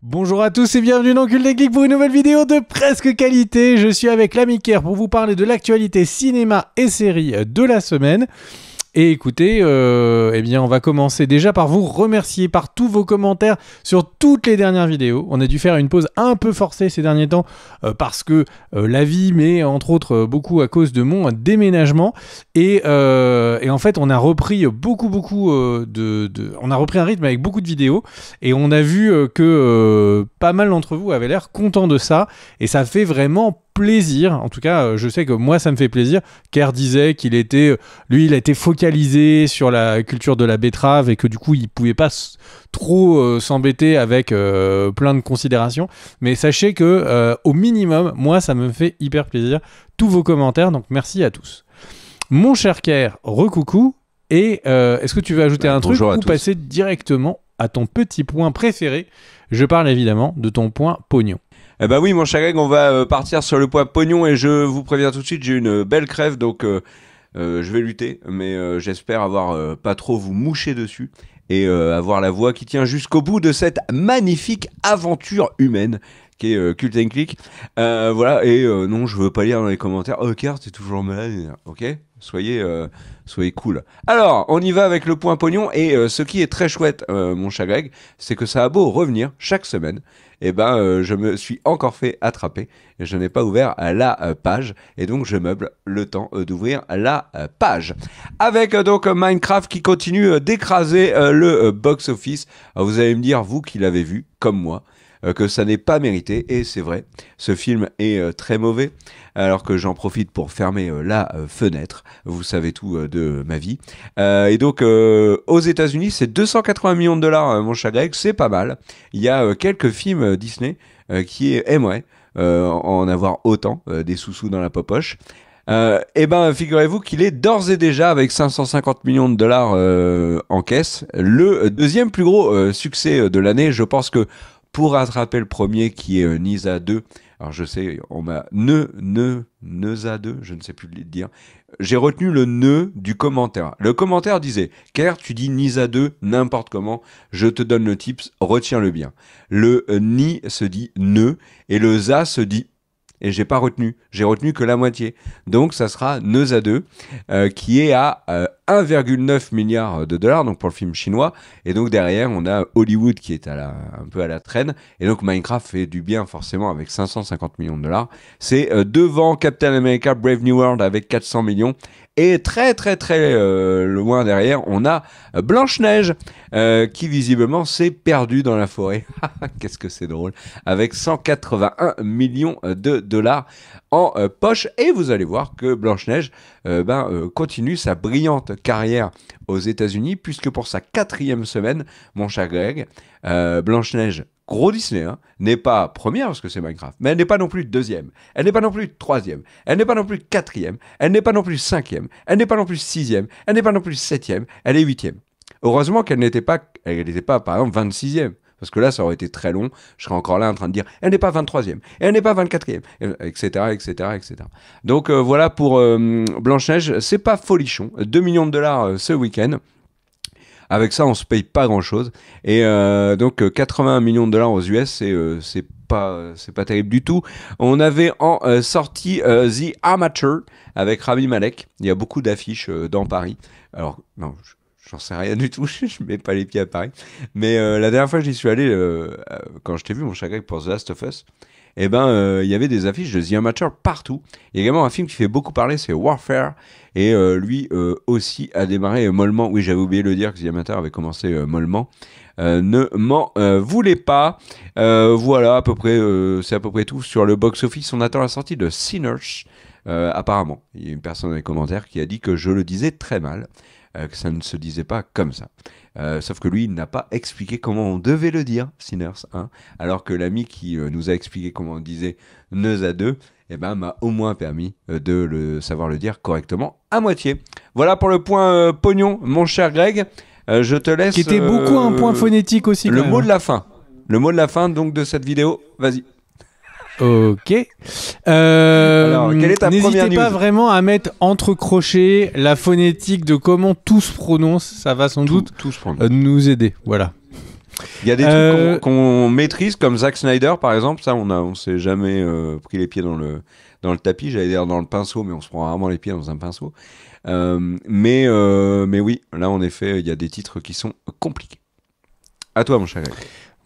Bonjour à tous et bienvenue dans Cult des Geeks pour une nouvelle vidéo de presque qualité. Je suis avec l'ami Kerr pour vous parler de l'actualité cinéma et série de la semaine. Et écoutez, eh bien, on va commencer déjà par vous remercier par tous vos commentaires sur toutes les dernières vidéos. On a dû faire une pause un peu forcée ces derniers temps parce que la vie, mais entre autres beaucoup à cause de mon déménagement. Et en fait, on a repris on a repris un rythme avec beaucoup de vidéos et on a vu que pas mal d'entre vous avaient l'air contents de ça et ça fait vraiment plaisir. En tout cas, je sais que moi ça me fait plaisir. Kerr disait qu'il était, lui, il a été focalisé sur la culture de la betterave et que du coup il pouvait pas trop s'embêter avec plein de considérations. Mais sachez que au minimum, moi ça me fait hyper plaisir tous vos commentaires. Donc merci à tous. Mon cher Kerr, recoucou. Et est-ce que tu veux ajouter un truc ou passer directement à ton petit point préféré? Je parle évidemment de ton point pognon. Eh ben oui, mon cher Greg, on va partir sur le point pognon et je vous préviens tout de suite, j'ai une belle crève, donc je vais lutter, mais j'espère avoir pas trop vous moucher dessus et avoir la voix qui tient jusqu'au bout de cette magnifique aventure humaine qui est Cult and Click. Voilà, et non, je veux pas lire dans les commentaires. Oh, Kerr, t'es toujours malade, ok ? Soyez cool. Alors, on y va avec le point pognon et ce qui est très chouette, mon cher Greg, c'est que ça a beau revenir chaque semaine. Eh ben, je me suis encore fait attraper et je n'ai pas ouvert la page et donc je meuble le temps d'ouvrir la page. Avec donc Minecraft qui continue d'écraser le box-office. Vous allez me dire, vous qui l'avez vu, comme moi, que ça n'est pas mérité et c'est vrai, ce film est très mauvais alors que j'en profite pour fermer la fenêtre, vous savez tout de ma vie. Et donc aux États-Unis c'est 280 millions de dollars, mon cher Greg, c'est pas mal. Il y a quelques films Disney qui aimeraient en avoir autant, des sous-sous dans la popoche. Et ben figurez-vous qu'il est d'ores et déjà avec 550 millions de dollars en caisse, le deuxième plus gros succès de l'année. Je pense que pour rattraper le premier qui est Nisa 2, alors je sais, on m'a Neuza 2, je ne sais plus le dire. J'ai retenu le ne du commentaire. Le commentaire disait, Kerr, tu dis Nisa 2 n'importe comment, je te donne le tips, retiens-le bien. Le ni se dit ne et le za se dit et j'ai pas retenu, j'ai retenu que la moitié. Donc ça sera Neuza 2 qui est à 1,9 milliard de dollars donc pour le film chinois et donc derrière on a Hollywood qui est un peu à la traîne et donc Minecraft fait du bien forcément avec 550 millions de dollars. C'est devant Captain America Brave New World avec 400 millions et très loin derrière on a Blanche-Neige qui visiblement s'est perdue dans la forêt. Qu'est-ce que c'est drôle, avec 181 millions de dollars en poche et vous allez voir que Blanche-Neige continue sa brillante carrière aux États-Unis puisque pour sa 4e semaine, mon cher Greg, Blanche-Neige, gros Disney, n'est pas première parce que c'est Minecraft, mais elle n'est pas non plus 2e, elle n'est pas non plus 3e, elle n'est pas non plus 4e, elle n'est pas non plus 5e, elle n'est pas non plus 6e, elle n'est pas non plus 7e, elle est 8e. Heureusement qu'elle n'était pas par exemple 26e. Parce que là, ça aurait été très long. Je serais encore là en train de dire, elle n'est pas 23e, elle n'est pas 24e, etc. Donc voilà pour Blanche-Neige. C'est pas folichon. 2 millions de dollars ce week-end. Avec ça, on se paye pas grand-chose. Et donc 81 millions de dollars aux US, c'est pas terrible du tout. On avait en sortie The Amateur avec Rami Malek. Il y a beaucoup d'affiches dans Paris. Alors, non, j'en sais rien du tout, je mets pas les pieds à Paris. Mais la dernière fois que j'y suis allé, quand je t'ai vu, mon cher Greg, pour The Last of Us, il y avait des affiches de The Amateur partout. Il y a également un film qui fait beaucoup parler, c'est Warfare. Et lui aussi a démarré mollement. Oui, j'avais oublié de le dire que The Amateur avait commencé mollement. Ne m'en voulez pas. Voilà, c'est à peu près tout sur le box-office. On attend la sortie de Sinners. Apparemment, il y a une personne dans les commentaires qui a dit que je le disais très mal. Que ça ne se disait pas comme ça. Sauf que lui, il n'a pas expliqué comment on devait le dire, Sinners, alors que l'ami qui nous a expliqué comment on disait Neuza 2, m'a au moins permis de savoir le dire correctement à moitié. Voilà pour le point pognon, mon cher Greg. Je te laisse... Qui était beaucoup un point phonétique aussi. Le mot de la fin. Le mot de la fin donc de cette vidéo. Vas-y. Ok. Alors, quelle est ta première news ? N'hésitez pas vraiment à mettre entre crochets la phonétique de comment tout se prononce. Ça va sans doute nous aider. Voilà. Il y a des trucs qu'on maîtrise, comme Zack Snyder, par exemple. Ça, on s'est jamais pris les pieds dans le tapis. J'allais dire dans le pinceau, mais on se prend rarement les pieds dans un pinceau. Mais oui, là, en effet, il y a des titres qui sont compliqués. À toi, mon cher Greg.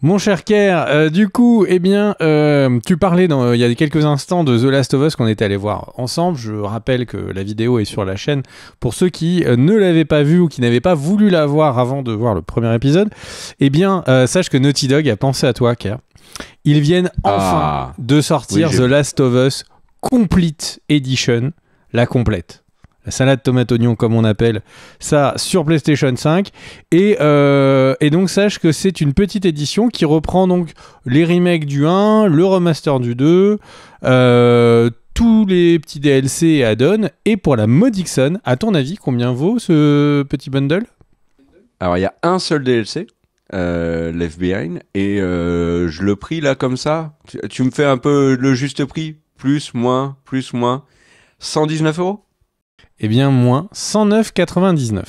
Mon cher Kerr, du coup, eh bien, tu parlais il y a quelques instants de The Last of Us qu'on était allé voir ensemble. Je rappelle que la vidéo est sur la chaîne pour ceux qui ne l'avaient pas vue ou qui n'avaient pas voulu la voir avant de voir le premier épisode. Eh bien, sache que Naughty Dog a pensé à toi, Kerr. Ils viennent enfin de sortir The Last of Us Complete Edition, la complète. La salade tomate oignon comme on appelle ça sur PlayStation 5 et donc sache que c'est une petite édition qui reprend donc les remakes du 1, le remaster du 2, tous les petits DLC et add-ons, et pour la modique somme, à ton avis combien vaut ce petit bundle? Alors il y a un seul DLC, Left Behind, et je le prie là comme ça, tu me fais un peu le juste prix, plus, moins, 119 €? Eh bien, moins 109,99.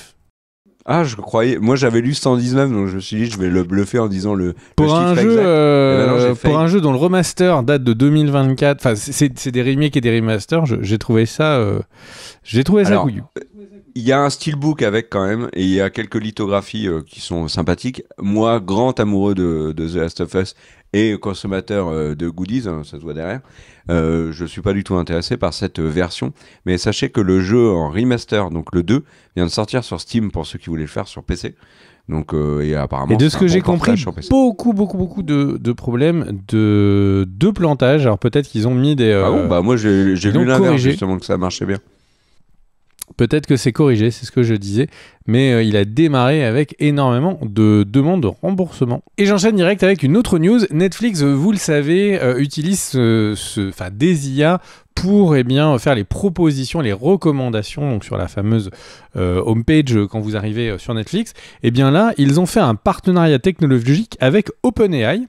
Ah, je croyais. Moi, j'avais lu 119, donc je me suis dit, je vais le bluffer en disant le pour un chiffre jeu, exact. Pour un jeu dont le remaster date de 2024, enfin, c'est des remakes et des remasters, j'ai trouvé ça couillu. Il y a un steelbook avec quand même, et il y a quelques lithographies qui sont sympathiques. Moi, grand amoureux de The Last of Us et consommateur de goodies, hein, ça se voit derrière, je suis pas du tout intéressé par cette version, mais sachez que le jeu en remaster, donc le 2, vient de sortir sur Steam pour ceux qui voulaient le faire sur PC. Donc, et apparemment, et de ce que j'ai compris, beaucoup de problèmes de plantage. Alors peut-être qu'ils ont mis des... Ah bon, bah moi j'ai lu l'inverse justement, que ça marchait bien. Peut-être que c'est corrigé, c'est ce que je disais, mais il a démarré avec énormément de demandes de remboursement. Et j'enchaîne direct avec une autre news. Netflix, vous le savez, utilise des IA pour faire les propositions, les recommandations donc sur la fameuse homepage quand vous arrivez sur Netflix. Et bien là, ils ont fait un partenariat technologique avec OpenAI.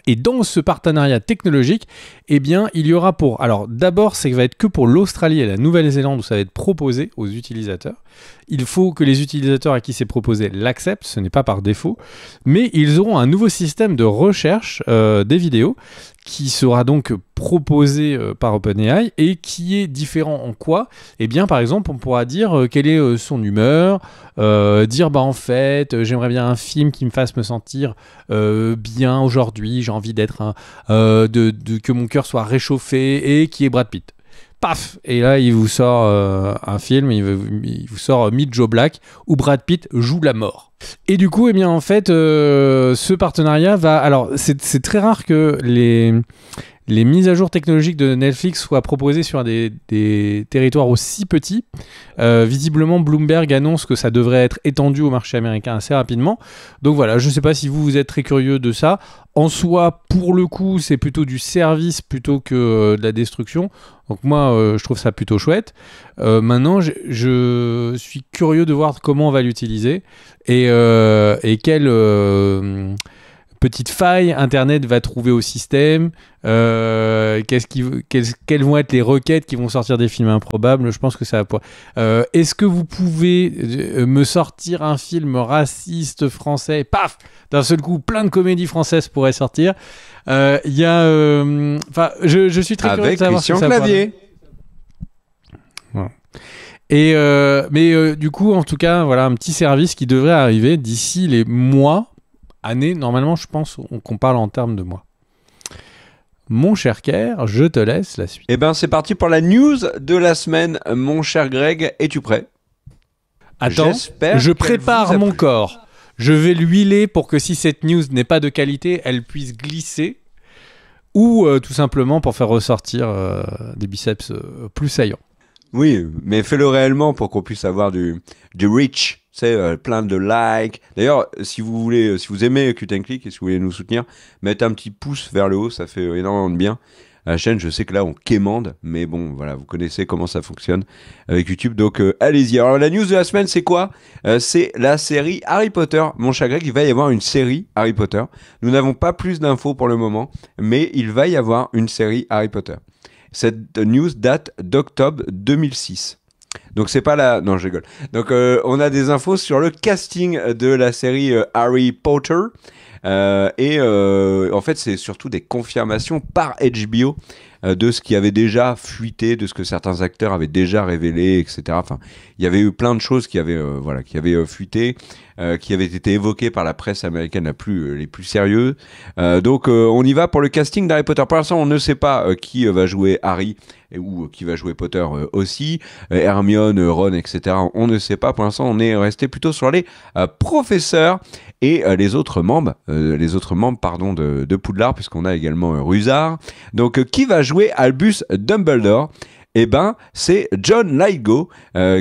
Et dans ce partenariat technologique, eh bien, il y aura pour... Alors, d'abord, ça va être que pour l'Australie et la Nouvelle-Zélande où ça va être proposé aux utilisateurs. Il faut que les utilisateurs à qui c'est proposé l'acceptent, ce n'est pas par défaut. Mais ils auront un nouveau système de recherche des vidéos qui sera donc proposé par OpenAI et qui est différent en quoi? Eh bien, par exemple, on pourra dire quelle est son humeur, dire en fait, j'aimerais bien un film qui me fasse me sentir bien aujourd'hui, j'ai envie d'être que mon cœur soit réchauffé et qui est Brad Pitt. Paf! Et là, il vous sort un film, il vous sort Meet Joe Black où Brad Pitt joue la mort. Et du coup, eh bien, en fait, ce partenariat va... Alors, c'est très rare que les mises à jour technologiques de Netflix soient proposées sur des territoires aussi petits. Visiblement, Bloomberg annonce que ça devrait être étendu au marché américain assez rapidement. Donc voilà, je ne sais pas si vous êtes très curieux de ça. En soi, pour le coup, c'est plutôt du service plutôt que de la destruction. Donc moi, je trouve ça plutôt chouette. Maintenant, je suis curieux de voir comment on va l'utiliser et quelle petite faille Internet va trouver au système. Quelles vont être les requêtes qui vont sortir des films improbables? Je pense que ça va est-ce que vous pouvez me sortir un film raciste français? Paf! D'un seul coup, plein de comédies françaises pourraient sortir. Il y a... je suis très curieux de savoir Christian Clavier. Voilà. Et mais du coup, en tout cas, voilà un petit service qui devrait arriver d'ici les mois, années. Normalement, je pense qu'on parle en termes de mois. Mon cher Kerr, je te laisse la suite. Eh ben, c'est parti pour la news de la semaine. Mon cher Greg, es-tu prêt? Attends, je prépare mon corps. Je vais l'huiler pour que si cette news n'est pas de qualité, elle puisse glisser. Ou tout simplement pour faire ressortir des biceps plus saillants. Oui, mais fais-le réellement pour qu'on puisse avoir du reach, c'est plein de likes. D'ailleurs, si vous aimez Cut & Click et si vous voulez nous soutenir, mettez un petit pouce vers le haut, ça fait énormément de bien. À la chaîne, je sais que là, on quémande, mais bon, voilà, vous connaissez comment ça fonctionne avec YouTube, donc allez-y. Alors, la news de la semaine, c'est quoi? C'est la série Harry Potter. Mon cher Greg, il va y avoir une série Harry Potter. Nous n'avons pas plus d'infos pour le moment, mais il va y avoir une série Harry Potter. Cette news date d'octobre 2006. Donc c'est pas la... Non, je rigole. Donc on a des infos sur le casting de la série Harry Potter. En fait, c'est surtout des confirmations par HBO de ce qui avait déjà fuité, de ce que certains acteurs avaient déjà révélé, etc. Enfin, il y avait eu plein de choses qui avaient, fuité, qui avaient été évoquées par la presse américaine les plus sérieuses. Donc, on y va pour le casting d'Harry Potter. Pour l'instant, on ne sait pas qui va jouer Harry ou qui va jouer Potter aussi. Hermione, Ron, etc. On ne sait pas. Pour l'instant, on est resté plutôt sur les professeurs et les autres membres, de Poudlard, puisqu'on a également Rusard. Donc, qui va jouer Albus Dumbledore? Eh ben, c'est John Lithgow,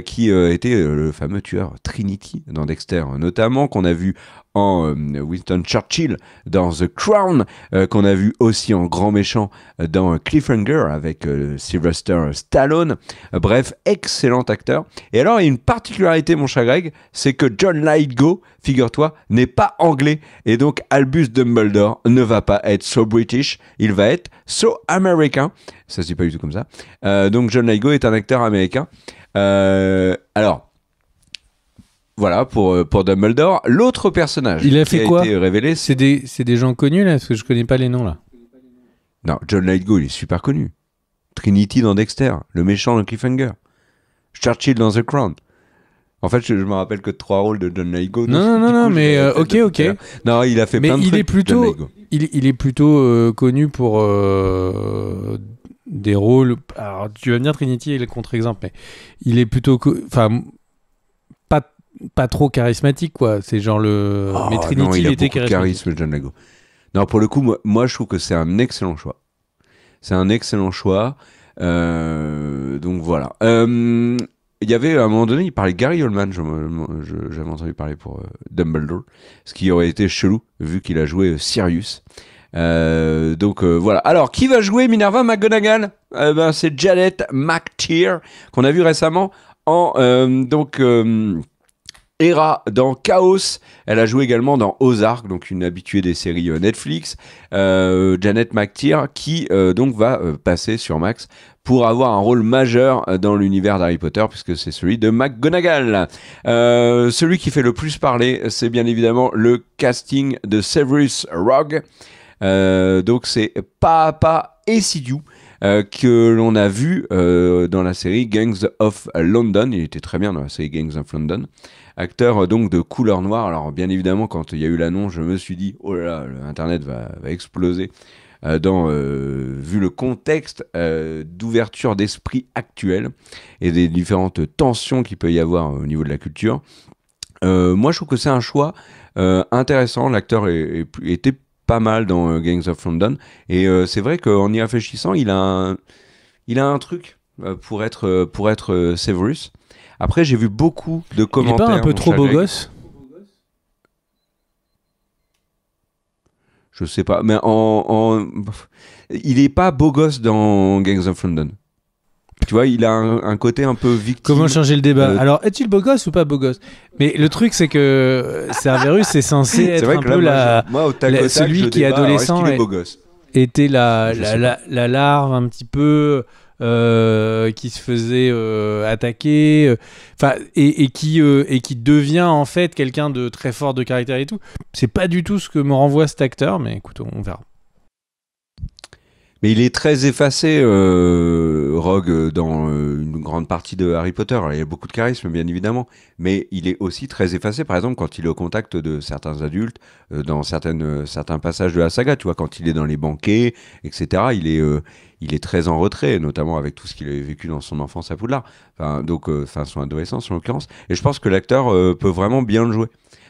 qui était le fameux tueur Trinity dans Dexter, notamment, qu'on a vu en Winston Churchill dans The Crown, qu'on a vu aussi en grand méchant dans Cliffhanger avec Sylvester Stallone. Bref, excellent acteur. Et alors, il y a une particularité, mon cher Greg, c'est que John Lithgow, figure-toi, n'est pas anglais. Et donc, Albus Dumbledore ne va pas être so British, il va être so American. Ça se dit pas du tout comme ça. Donc, John Lithgow est un acteur américain. Alors, voilà pour Dumbledore. L'autre personnage il a fait quoi été révélé, c'est des gens connus là, parce que je connais pas les noms là. Non, John Lithgow, il est super connu. Trinity dans Dexter, le méchant dans Cliffhanger, Churchill dans The Crown. En fait, je me rappelle que de 3 rôles de John Lithgow. Non, mais ok. Non, il a fait plein de trucs. Il est plutôt connu pour des rôles. Alors, tu vas me dire Trinity est le contre-exemple, mais il est plutôt, pas trop charismatique, quoi. C'est genre le. Oh, mais Trinity, non, il a était beaucoup de charisme, John Lithgow. Non, pour le coup, moi, je trouve que c'est un excellent choix. Donc voilà. Il y avait à un moment donné, il parlait Gary Oldman, j'avais entendu parler pour Dumbledore, ce qui aurait été chelou vu qu'il a joué Sirius. Donc voilà. Alors, qui va jouer Minerva McGonagall? C'est Janet McTeer, qu'on a vu récemment en Hera dans Chaos. Elle a joué également dans Ozark, donc une habituée des séries Netflix. Janet McTeer qui donc va passer sur Max pour avoir un rôle majeur dans l'univers d'Harry Potter, puisque c'est celui de McGonagall. Celui qui fait le plus parler, c'est bien évidemment le casting de Severus Rogue. Donc c'est Papa Esidiou, que l'on a vu dans la série Gangs of London. Il était très bien dans la série Gangs of London. Acteur donc de couleur noire. Alors bien évidemment, quand il y a eu l'annonce, je me suis dit oh là là, Internet va exploser. Vu le contexte d'ouverture d'esprit actuel et des différentes tensions qu'il peut y avoir au niveau de la culture. Moi, je trouve que c'est un choix intéressant. L'acteur était pas mal dans Gangs of London, et c'est vrai qu'en y réfléchissant, il a un truc pour être Severus. Après, j'ai vu beaucoup de commentaires. Il est pas un peu trop beau gosse? Je sais pas, mais il est pas beau gosse dans Gangs of London. Tu vois, il a un côté un peu victime. Comment changer le débat? Alors, est-il beau gosse ou pas beau gosse? Mais le truc, c'est que Cerberus est censé être un peu celui qui, adolescent, était la larve un petit peu qui se faisait attaquer, et qui devient en fait quelqu'un de très fort de caractère et tout. C'est pas du tout ce que me renvoie cet acteur, mais écoute, on verra. Mais il est très effacé, Rogue, dans une grande partie de Harry Potter. Alors, il y a beaucoup de charisme, bien évidemment, mais il est aussi très effacé, par exemple, quand il est au contact de certains adultes, dans certains passages de la saga, tu vois, quand il est dans les banquets, etc., il est très en retrait, notamment avec tout ce qu'il avait vécu dans son enfance à Poudlard, son adolescence en l'occurrence, et je pense que l'acteur peut vraiment bien le jouer.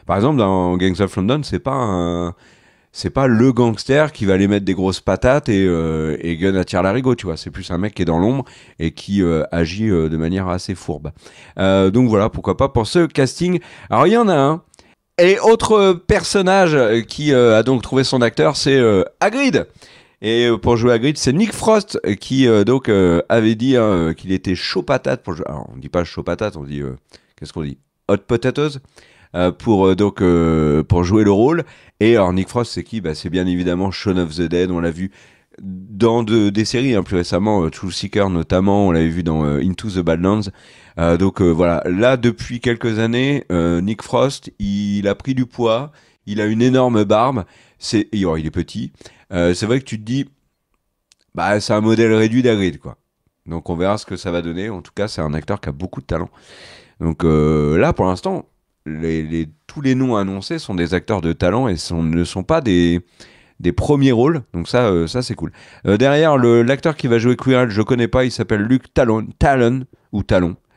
Par exemple, dans Gangs of London, c'est pas le gangster qui va aller mettre des grosses patates et gun à tire-larigot, tu vois. C'est plus un mec qui est dans l'ombre et qui agit de manière assez fourbe. Donc voilà, pourquoi pas pour ce casting. Alors il y en a un. Et autre personnage qui a donc trouvé son acteur, c'est Hagrid. Et pour jouer Hagrid, c'est Nick Frost qui avait dit qu'il était chaud patate pour jouer. Alors on dit pas chaud patate, on dit qu'est-ce qu'on dit? Hot potatoes. Pour jouer le rôle. Et alors Nick Frost, c'est qui? C'est bien évidemment Shaun of the Dead. On l'a vu dans des séries, hein, plus récemment, True Seeker notamment, on l'avait vu dans Into the Badlands. Donc voilà, là depuis quelques années, Nick Frost, il a pris du poids, il a une énorme barbe, il est petit. C'est vrai que tu te dis, bah c'est un modèle réduit d'Hagrid, quoi. Donc on verra ce que ça va donner. En tout cas, c'est un acteur qui a beaucoup de talent. Donc là, pour l'instant, tous les noms annoncés sont des acteurs de talent et ne sont pas des premiers rôles. Donc ça c'est cool. Derrière, l'acteur qui va jouer Quirrell, je connais pas, il s'appelle Luke Talon,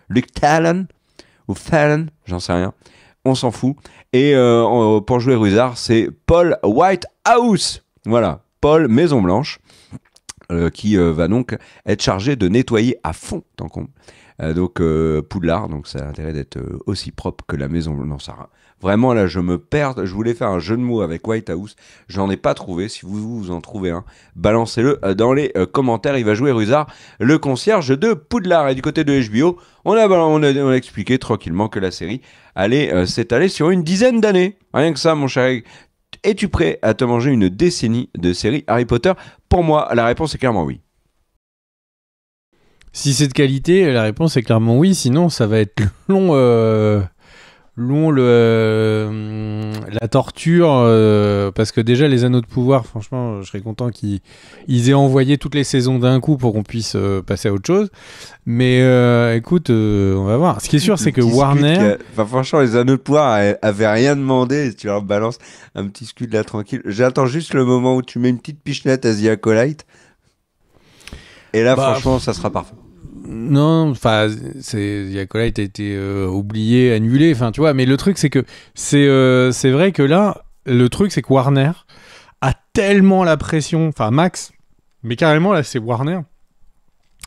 Luke Talon ou Fallon, j'en sais rien. On s'en fout. Et pour jouer Rusard, c'est Paul Whitehouse. Voilà, Paul Maison Blanche. Qui va donc être chargé de nettoyer à fond tant qu'on donc Poudlard, donc ça a intérêt d'être aussi propre que la maison. Non, ça vraiment là je me perds. Je voulais faire un jeu de mots avec Whitehouse, j'en ai pas trouvé. Si vous en trouvez un, balancez-le dans les commentaires. Il va jouer Rusard, le concierge de Poudlard. Et du côté de HBO, on a expliqué tranquillement que la série allait s'étaler sur une dizaine d'années. Rien que ça, mon cher. Es-tu prêt à te manger une décennie de séries Harry Potter? Pour moi, la réponse est clairement oui. Si c'est de qualité, la réponse est clairement oui. Sinon, ça va être long, la torture. Parce que déjà, les Anneaux de Pouvoir, franchement, je serais content qu'ils aient envoyé toutes les saisons d'un coup pour qu'on puisse passer à autre chose. Mais écoute, on va voir. Ce qui est sûr, c'est que Warner... franchement, les Anneaux de Pouvoir avaient rien demandé. Et tu leur balances un petit scud là tranquille. J'attends juste le moment où tu mets une petite pichenette à The Acolyte. Et là, franchement, ça sera parfait. Non, enfin, The Acolyte a été oublié, annulé. Enfin, tu vois. Mais le truc, c'est que c'est vrai que là, le truc, c'est que Warner a tellement la pression. Enfin, Max, mais carrément, là, c'est Warner.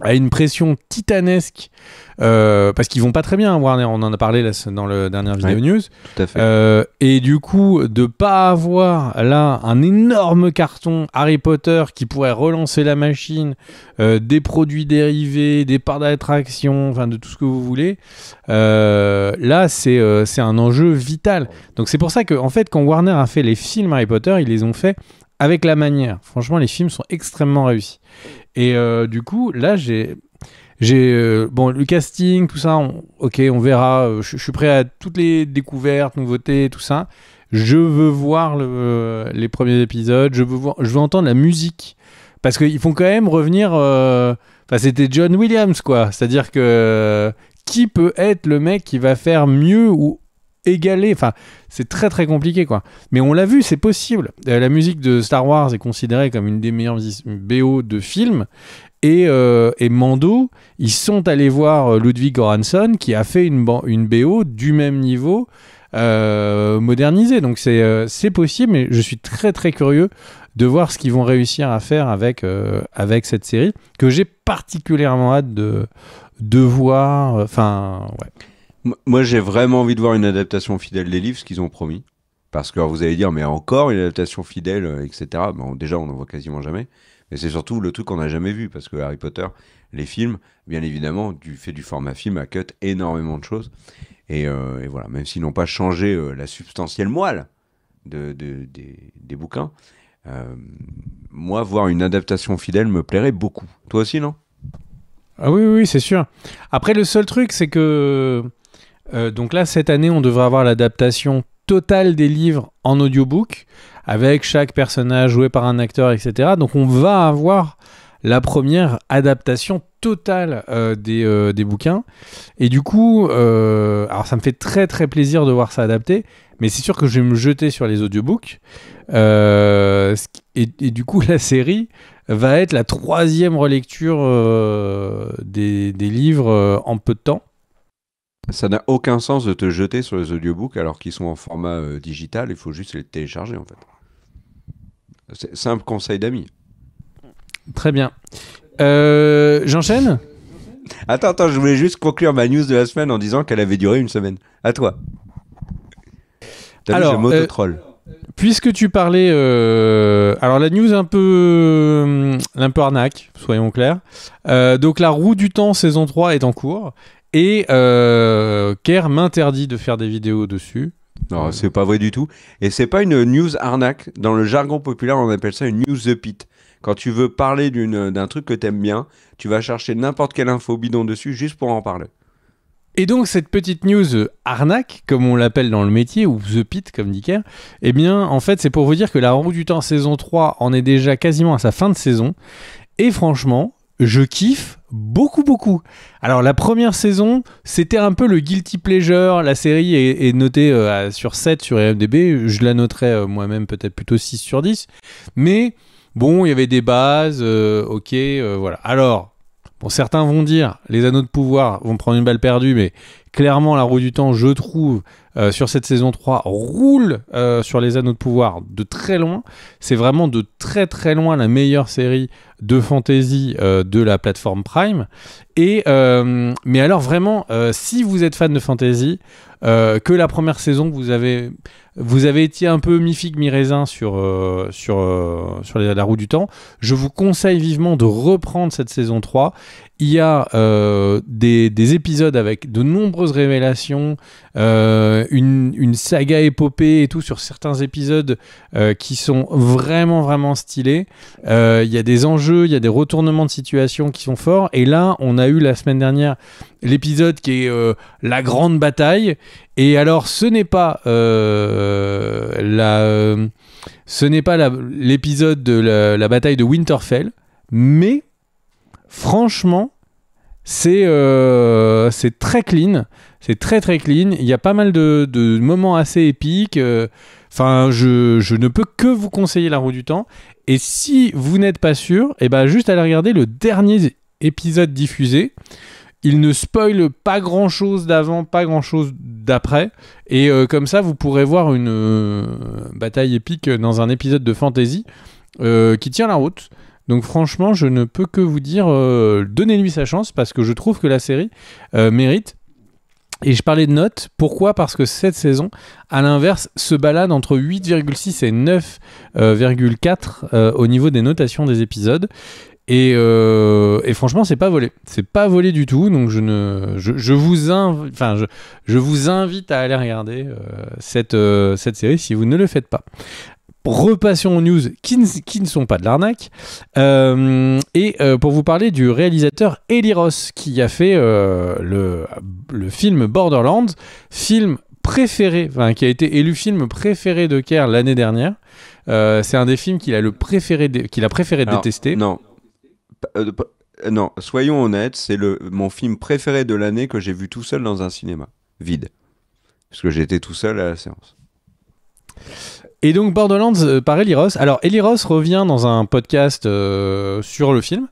A une pression titanesque parce qu'ils vont pas très bien, Warner, on en a parlé là, dans le dernière vidéo news. Tout à fait. Et du coup, de pas avoir là un énorme carton Harry Potter qui pourrait relancer la machine, des produits dérivés, des parcs d'attraction, enfin de tout ce que vous voulez, là c'est un enjeu vital. Donc c'est pour ça que en fait, quand Warner a fait les films Harry Potter, ils les ont fait avec la manière. Franchement, les films sont extrêmement réussis. Et du coup, là, bon, le casting, tout ça, on verra. Je suis prêt à toutes les découvertes, nouveautés, tout ça. Je veux voir les premiers épisodes. Je veux entendre la musique. Parce qu'ils font quand même revenir... Enfin, c'était John Williams, quoi. C'est-à-dire que qui peut être le mec qui va faire mieux ou égaler, enfin c'est très très compliqué quoi, mais on l'a vu, c'est possible. La musique de Star Wars est considérée comme une des meilleures BO de films et Mando, ils sont allés voir Ludwig Göransson qui a fait une BO du même niveau modernisée, donc c'est possible, mais je suis très très curieux de voir ce qu'ils vont réussir à faire avec cette série que j'ai particulièrement hâte de voir, enfin ouais. Moi, j'ai vraiment envie de voir une adaptation fidèle des livres, ce qu'ils ont promis. Parce que alors, vous allez dire, mais encore une adaptation fidèle, etc. Bon, déjà, on n'en voit quasiment jamais. Mais c'est surtout le truc qu'on n'a jamais vu. Parce que Harry Potter, les films, bien évidemment, du fait du format film, a cut énormément de choses. Et voilà, même s'ils n'ont pas changé la substantielle moelle des bouquins, moi, voir une adaptation fidèle me plairait beaucoup. Toi aussi, non? Ah oui, c'est sûr. Après, le seul truc, c'est que... donc là, cette année, on devrait avoir l'adaptation totale des livres en audiobook, avec chaque personnage joué par un acteur, etc. Donc on va avoir la première adaptation totale des bouquins. Et du coup, alors ça me fait très très plaisir de voir ça adapté, mais c'est sûr que je vais me jeter sur les audiobooks. Et du coup, la série va être la 3e relecture des livres en peu de temps. Ça n'a aucun sens de te jeter sur les audiobooks alors qu'ils sont en format digital, il faut juste les télécharger en fait. C'est simple conseil d'amis. Très bien. J'enchaîne ? Attends, je voulais juste conclure ma news de la semaine en disant qu'elle avait duré une semaine. À toi. Alors, je m'auto-troll. Puisque tu parlais... alors la news un peu arnaque, soyons clairs. Donc la roue du temps saison 3 est en cours. Et Kerr m'interdit de faire des vidéos dessus. Non, c'est pas vrai du tout. Et c'est pas une news arnaque. Dans le jargon populaire, on appelle ça une news the pit. Quand tu veux parler d'un truc que t'aimes bien, tu vas chercher n'importe quelle info bidon dessus juste pour en parler. Et donc cette petite news arnaque, comme on l'appelle dans le métier, ou The Pit, comme dit Kerr, eh bien, en fait, c'est pour vous dire que La Roue du Temps saison 3 en est déjà quasiment à sa fin de saison. Et franchement, je kiffe beaucoup, beaucoup. Alors, la première saison, c'était un peu le guilty pleasure. La série est notée sur 7 sur IMDb. Je la noterais moi-même peut-être plutôt 6 sur 10. Mais bon, il y avait des bases, ok, voilà. Alors... Bon, certains vont dire, les anneaux de pouvoir vont prendre une balle perdue, mais clairement, La Roue du Temps, je trouve, sur cette saison 3, roule sur les anneaux de pouvoir de très loin. C'est vraiment de très très loin la meilleure série de fantasy de la plateforme Prime. Et, mais alors vraiment, si vous êtes fan de fantasy, que la première saison, vous avez été un peu mi-figue, mi-raisin sur La Roue du Temps, je vous conseille vivement de reprendre cette saison 3. Il y a des épisodes avec de nombreuses révélations, une saga épopée et tout sur certains épisodes qui sont vraiment vraiment stylés. Il y a des enjeux, il y a des retournements de situation qui sont forts. Et là, on a eu la semaine dernière l'épisode qui est la grande bataille. Et alors, ce n'est pas l'épisode de la bataille de Winterfell, mais franchement, c'est très clean, c'est très très clean. Il y a pas mal de moments assez épiques. Enfin, je ne peux que vous conseiller La Roue du Temps. Et si vous n'êtes pas sûr, et ben juste aller regarder le dernier épisode diffusé. Il ne spoil pas grand-chose d'avant, pas grand-chose d'après. Et comme ça, vous pourrez voir une bataille épique dans un épisode de fantasy qui tient la route. Donc franchement, je ne peux que vous dire, donnez-lui sa chance, parce que je trouve que la série mérite. Et je parlais de notes, pourquoi ? Parce que cette saison, à l'inverse, se balade entre 8,6 et 9,4 au niveau des notations des épisodes. Et franchement, c'est pas volé du tout. Donc je vous invite à aller regarder cette série si vous ne le faites pas. Repassons aux news qui ne sont pas de l'arnaque. Pour vous parler du réalisateur Eli Roth, qui a fait le film Borderlands, film préféré, qui a été élu film préféré de Kerr l'année dernière. C'est un des films qu'il a préféré détester. Non, soyons honnêtes, c'est mon film préféré de l'année que j'ai vu tout seul dans un cinéma vide, parce que j'étais tout seul à la séance. Et donc Borderlands par Eli Roth. Alors Eli Roth revient dans un podcast sur le film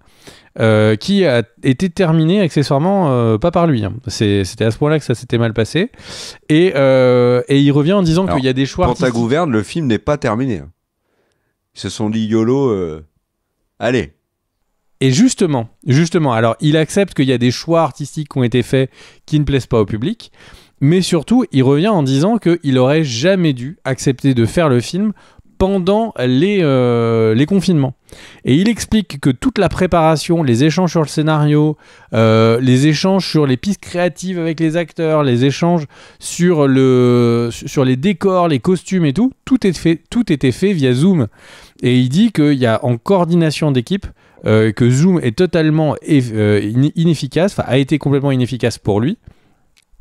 qui a été terminé accessoirement pas par lui. C'était à ce point-là que ça s'était mal passé. Et il revient en disant qu'il y a des choix artistiques. Pour ta gouverne, le film n'est pas terminé. Ils se sont dit YOLO, allez. Et justement, alors il accepte qu'il y a des choix artistiques qui ont été faits qui ne plaisent pas au public, mais surtout, il revient en disant qu'il aurait jamais dû accepter de faire le film pendant les confinements. Et il explique que toute la préparation, les échanges sur le scénario, les échanges sur les pistes créatives avec les acteurs, les échanges sur les décors, les costumes et tout était fait via Zoom. Et il dit qu'il y a en coordination d'équipe, que Zoom est totalement inefficace, a été complètement inefficace pour lui.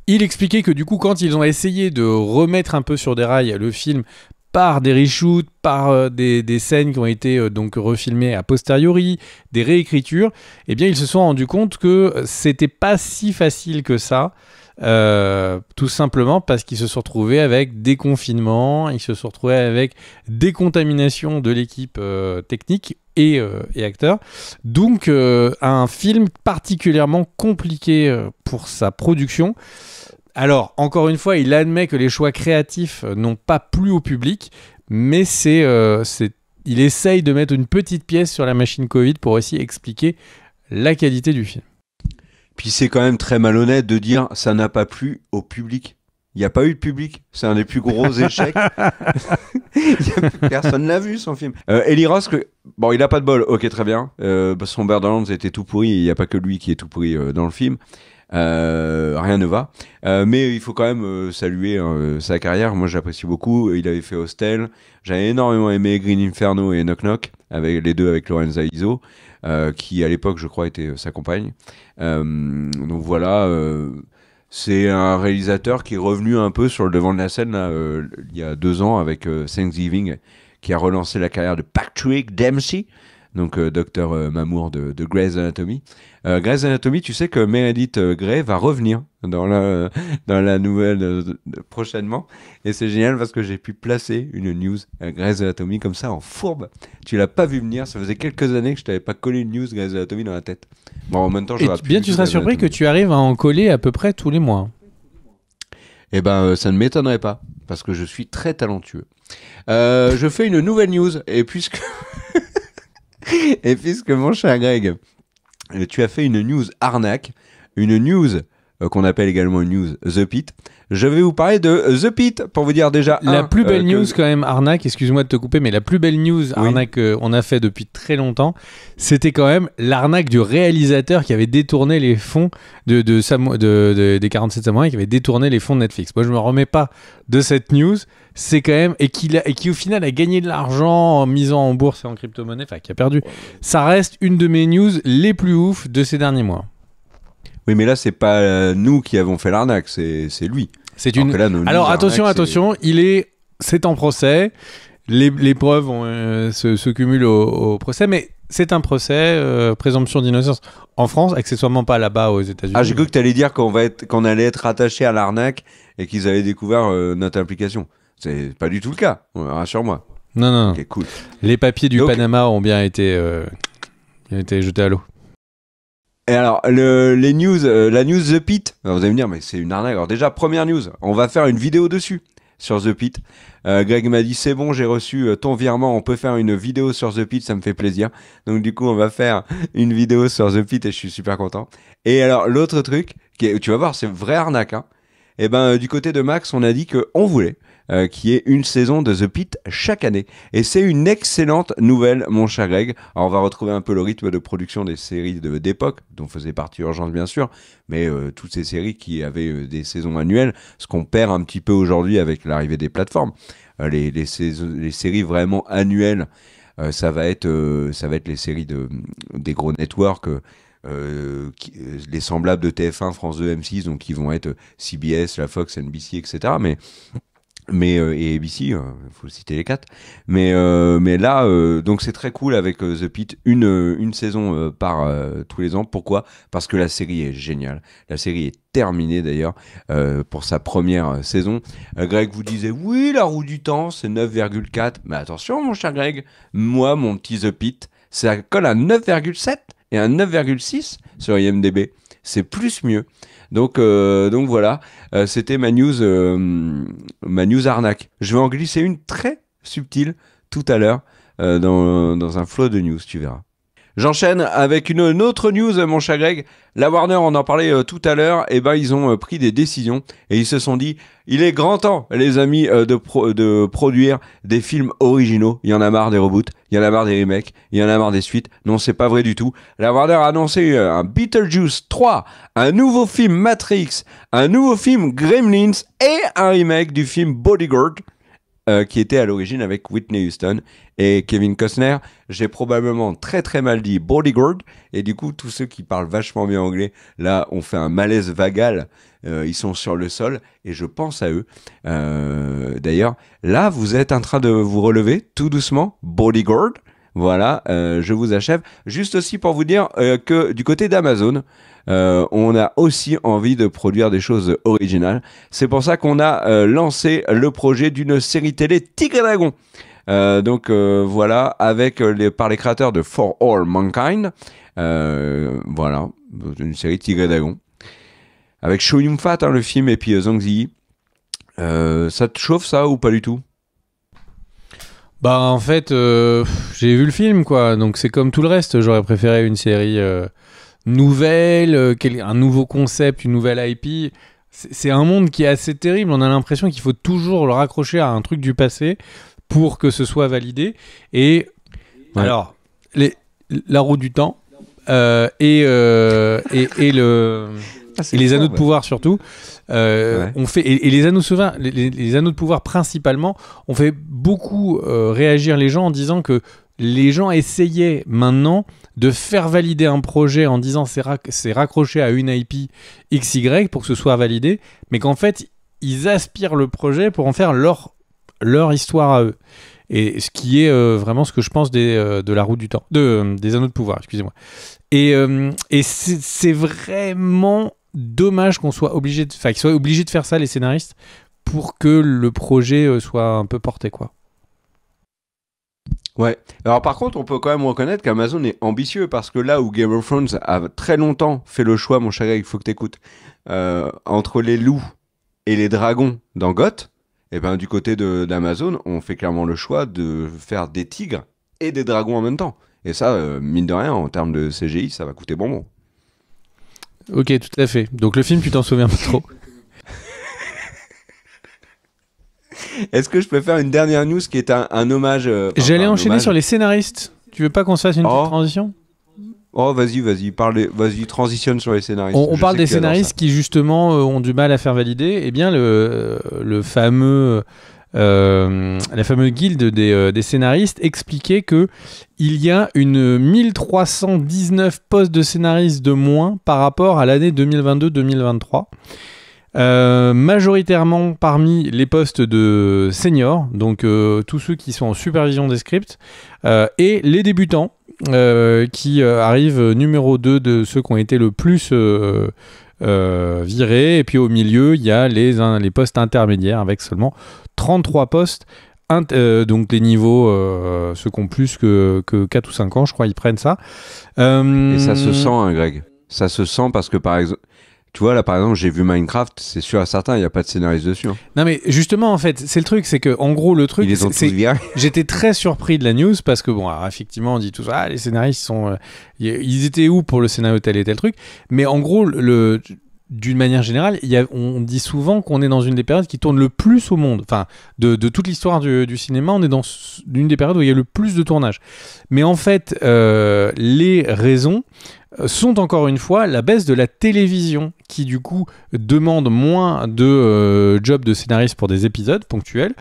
Il expliquait que du coup, quand ils ont essayé de remettre un peu sur des rails le film par des reshoots, par des scènes qui ont été donc refilmées a posteriori, des réécritures, eh bien ils se sont rendus compte que c'était pas si facile que ça. Tout simplement parce qu'ils se sont retrouvés avec des confinements, ils se sont retrouvés avec des contaminations de l'équipe technique et acteurs. Donc un film particulièrement compliqué pour sa production. Alors, encore une fois, il admet que les choix créatifs n'ont pas plu au public, mais il essaye de mettre une petite pièce sur la machine Covid pour aussi expliquer la qualité du film. Puis c'est quand même très malhonnête de dire ça n'a pas plu au public. Il n'y a pas eu de public. C'est un des plus gros échecs. Personne l'a vu, son film. Eli Roth, bon, il a pas de bol. Ok, très bien. Son Borderlands était tout pourri. Il n'y a pas que lui qui est tout pourri dans le film. Rien ne va. Mais il faut quand même saluer sa carrière. Moi, j'apprécie beaucoup. Il avait fait Hostel. J'avais énormément aimé Green Inferno et Knock Knock, avec les deux avec Lorenza Iso, qui à l'époque, je crois, était sa compagne. Donc voilà. C'est un réalisateur qui est revenu un peu sur le devant de la scène là, il y a 2 ans avec Thanksgiving, qui a relancé la carrière de Patrick Dempsey, donc docteur Mamour de Grey's Anatomy. Grey's Anatomy, tu sais que Meredith Grey va revenir dans la nouvelle prochainement, et c'est génial parce que j'ai pu placer une news Grey's Anatomy comme ça en fourbe. Tu l'as pas vu venir, ça faisait quelques années que je t'avais pas collé une news Grey's Anatomy dans la tête. Bon, en même temps, Et bien, tu seras surpris que tu arrives à en coller à peu près tous les mois. Eh ben, ça ne m'étonnerait pas, parce que je suis très talentueux. Je fais une nouvelle news, et puisque mon cher Greg, tu as fait une news arnaque, une news qu'on appelle également une news The Pit, je vais vous parler de The Pit pour vous dire déjà la plus belle news quand même arnaque, excuse-moi de te couper, mais la plus belle news arnaque qu'on a fait depuis très longtemps, c'était quand même l'arnaque du réalisateur qui avait détourné les fonds des 47 Samouraïs, qui avait détourné les fonds de Netflix. Moi je me remets pas de cette news, c'est quand même et qui au final a gagné de l'argent en misant en bourse et en crypto-monnaie, enfin qui a perdu. Ça reste une de mes news les plus ouf de ces derniers mois. Oui, mais là c'est pas nous qui avons fait l'arnaque, c'est lui. C'est une. Alors attention, c'est en procès. Les preuves se cumulent au procès, mais c'est un procès, présomption d'innocence en France, accessoirement pas là-bas aux États-Unis. Ah, j'ai cru que tu allais dire qu'on allait être rattaché à l'arnaque et qu'ils avaient découvert notre implication. C'est pas du tout le cas, rassure-moi. Non. Ok, cool. Les papiers du Panama ont bien été jetés à l'eau. Et alors, la news The Pit, alors vous allez me dire, mais c'est une arnaque. Alors déjà, première news, on va faire une vidéo dessus, sur The Pit. Greg m'a dit, c'est bon, j'ai reçu ton virement, on peut faire une vidéo sur The Pit, ça me fait plaisir. Donc du coup, on va faire une vidéo sur The Pit et je suis super content. Et alors, l'autre truc, tu vas voir, c'est vraie arnaque, hein. Et ben, du côté de Max, on a dit qu'on voulait qu'il y ait une saison de The Pit chaque année. Et c'est une excellente nouvelle, mon cher Greg. Alors, on va retrouver un peu le rythme de production des séries d'époque, dont faisait partie Urgence, bien sûr, mais toutes ces séries qui avaient des saisons annuelles, ce qu'on perd un petit peu aujourd'hui avec l'arrivée des plateformes. Les séries vraiment annuelles, ça va être les séries des gros networks, les semblables de TF1, France 2, M6, donc qui vont être CBS, la Fox, NBC, etc. Et ABC, faut citer les 4. Mais là, donc c'est très cool avec The Pit, une saison par tous les ans. Pourquoi ? Parce que la série est géniale. La série est terminée d'ailleurs pour sa première saison. Greg vous disait, oui, la roue du temps, c'est 9,4. Mais attention, mon cher Greg, moi, mon petit The Pit, ça colle à 9,7 et un 9,6 sur IMDb. C'est plus mieux. Donc voilà, c'était ma news arnaque. Je vais en glisser une très subtile tout à l'heure dans un flot de news, tu verras. J'enchaîne avec une autre news, mon cher Greg. La Warner, on en parlait tout à l'heure, et ben ils ont pris des décisions et ils se sont dit, il est grand temps, les amis, de produire des films originaux. Il y en a marre des reboots, il y en a marre des remakes, il y en a marre des suites. Non, c'est pas vrai du tout. La Warner a annoncé un Beetlejuice 3, un nouveau film Matrix, un nouveau film Gremlins et un remake du film Bodyguard. Qui était à l'origine avec Whitney Houston et Kevin Costner. J'ai probablement très très mal dit Bodyguard, et du coup tous ceux qui parlent vachement bien anglais, là ont fait un malaise vagal, ils sont sur le sol et je pense à eux. D'ailleurs, là vous êtes en train de vous relever tout doucement, Bodyguard. Voilà, je vous achève. Juste aussi pour vous dire que du côté d'Amazon, on a aussi envie de produire des choses originales. C'est pour ça qu'on a lancé le projet d'une série télé Tigre et Dragon. Voilà, par les créateurs de For All Mankind. Voilà, une série Tigre et Dragon. Avec Chow Yun-fat, le film, et puis Zhang Ziyi. Ça te chauffe ça ou pas du tout ? Bah en fait, j'ai vu le film quoi, donc c'est comme tout le reste. J'aurais préféré une série nouvelle, un nouveau concept, une nouvelle IP. C'est un monde qui est assez terrible. On a l'impression qu'il faut toujours le raccrocher à un truc du passé pour que ce soit validé. Et alors, la roue du temps et et les anneaux de pouvoir surtout, on fait et les anneaux les anneaux de pouvoir principalement, on fait beaucoup réagir les gens en disant que les gens essayaient maintenant de faire valider un projet en disant c'est raccroché à une IP XY pour que ce soit validé, mais qu'en fait ils aspirent le projet pour en faire leur histoire à eux. Et ce qui est vraiment ce que je pense de la roue du temps, des anneaux de pouvoir, excusez-moi. Et c'est vraiment dommage qu'ils soient obligés de faire ça, les scénaristes, pour que le projet soit un peu porté, quoi. Ouais. Alors par contre, on peut quand même reconnaître qu'Amazon est ambitieux, parce que là où Game of Thrones a très longtemps fait le choix, mon cher gars, il faut que t'écoutes, entre les loups et les dragons dans Goth, et ben du côté d'Amazon, on fait clairement le choix de faire des tigres et des dragons en même temps. Et ça, mine de rien, en termes de CGI, ça va coûter bonbon. Ok, tout à fait. Donc le film, tu t'en souviens pas trop. Est-ce que je peux faire une dernière news qui est un hommage J'allais enchaîner sur les scénaristes. Tu veux pas qu'on se fasse une petite transition ? Oh, vas-y, transitionne sur les scénaristes. On parle des scénaristes qui, justement, ont du mal à faire valider. Eh bien, la fameuse guilde des scénaristes expliquait qu'il y a 1319 postes de scénaristes de moins par rapport à l'année 2022-2023. Majoritairement parmi les postes de seniors, donc tous ceux qui sont en supervision des scripts, et les débutants, qui arrivent numéro 2 de ceux qui ont été le plus virés. Et puis au milieu, il y a les postes intermédiaires avec seulement 33 postes. Donc les niveaux, ceux qui ont plus que 4 ou 5 ans, je crois, ils prennent ça. Et ça se sent, hein, Greg. Ça se sent parce que, par exemple, tu vois, là, par exemple, j'ai vu Minecraft, c'est sûr et certain, il n'y a pas de scénariste dessus. Hein. Non, mais justement, en fait, c'est le truc, c'est que, en gros, le truc, ils les ont tous virés. J'étais très surpris de la news parce que, bon, alors, effectivement, on dit tout ça, les scénaristes sont. Ils étaient où pour le scénario tel et tel truc? Mais en gros, d'une manière générale, on dit souvent qu'on est dans une des périodes qui tourne le plus au monde. Enfin, de toute l'histoire du cinéma, on est dans une des périodes où il y a le plus de tournage. Mais en fait, les raisons sont encore une fois la baisse de la télévision qui du coup demande moins de jobs de scénaristes pour des épisodes ponctuels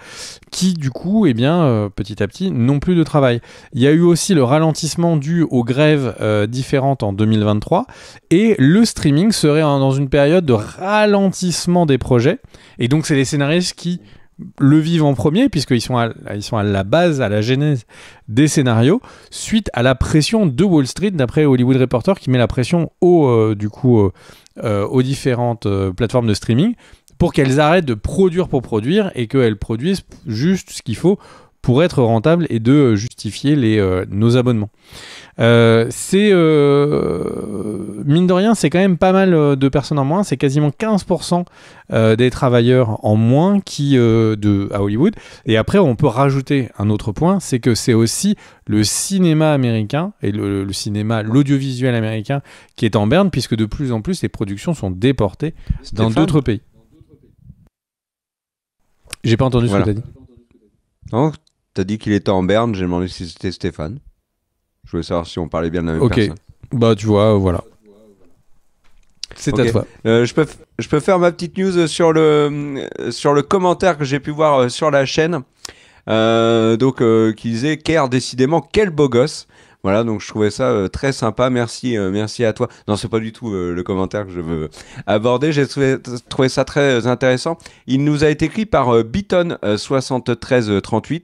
qui du coup petit à petit n'ont plus de travail. Il y a eu aussi le ralentissement dû aux grèves différentes en 2023 et le streaming serait dans une période de ralentissement des projets et donc c'est les scénaristes qui le vivent en premier puisqu'ils sont à la base, à la genèse des scénarios suite à la pression de Wall Street d'après Hollywood Reporter qui met la pression aux différentes plateformes de streaming pour qu'elles arrêtent de produire pour produire et qu'elles produisent juste ce qu'il faut pour être rentable et de justifier nos abonnements. C'est mine de rien, c'est quand même pas mal de personnes en moins. C'est quasiment 15% des travailleurs en moins à Hollywood. Et après, on peut rajouter un autre point, c'est que c'est aussi le cinéma américain et le cinéma, l'audiovisuel américain qui est en berne, puisque de plus en plus les productions sont déportées dans d'autres pays. J'ai pas entendu ce que t'as dit. Non, t'as dit qu'il était en berne. J'ai demandé si c'était Stéphane. Je voulais savoir si on parlait bien de la même personne. Bah tu vois, voilà. C'est à toi. Je peux faire ma petite news sur le commentaire que j'ai pu voir sur la chaîne. Qui disait Kerr, décidément, quel beau gosse. Voilà, donc je trouvais ça très sympa. Merci à toi. Non, c'est pas du tout le commentaire que je veux aborder. J'ai trouvé ça très intéressant. Il nous a été écrit par Beaton7338,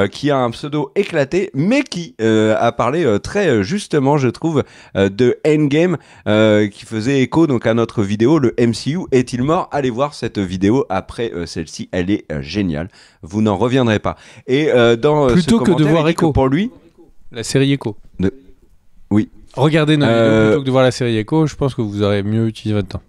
qui a un pseudo éclaté, mais qui a parlé très justement, je trouve, de Endgame, qui faisait écho donc à notre vidéo, le MCU est-il mort? Allez voir cette vidéo après celle-ci, elle est géniale. Vous n'en reviendrez pas. Et dans plutôt ce que de voir Echo pour lui. La série Echo. Oui. Regardez nos vidéos plutôt que de voir la série Echo, je pense que vous aurez mieux utilisé votre temps.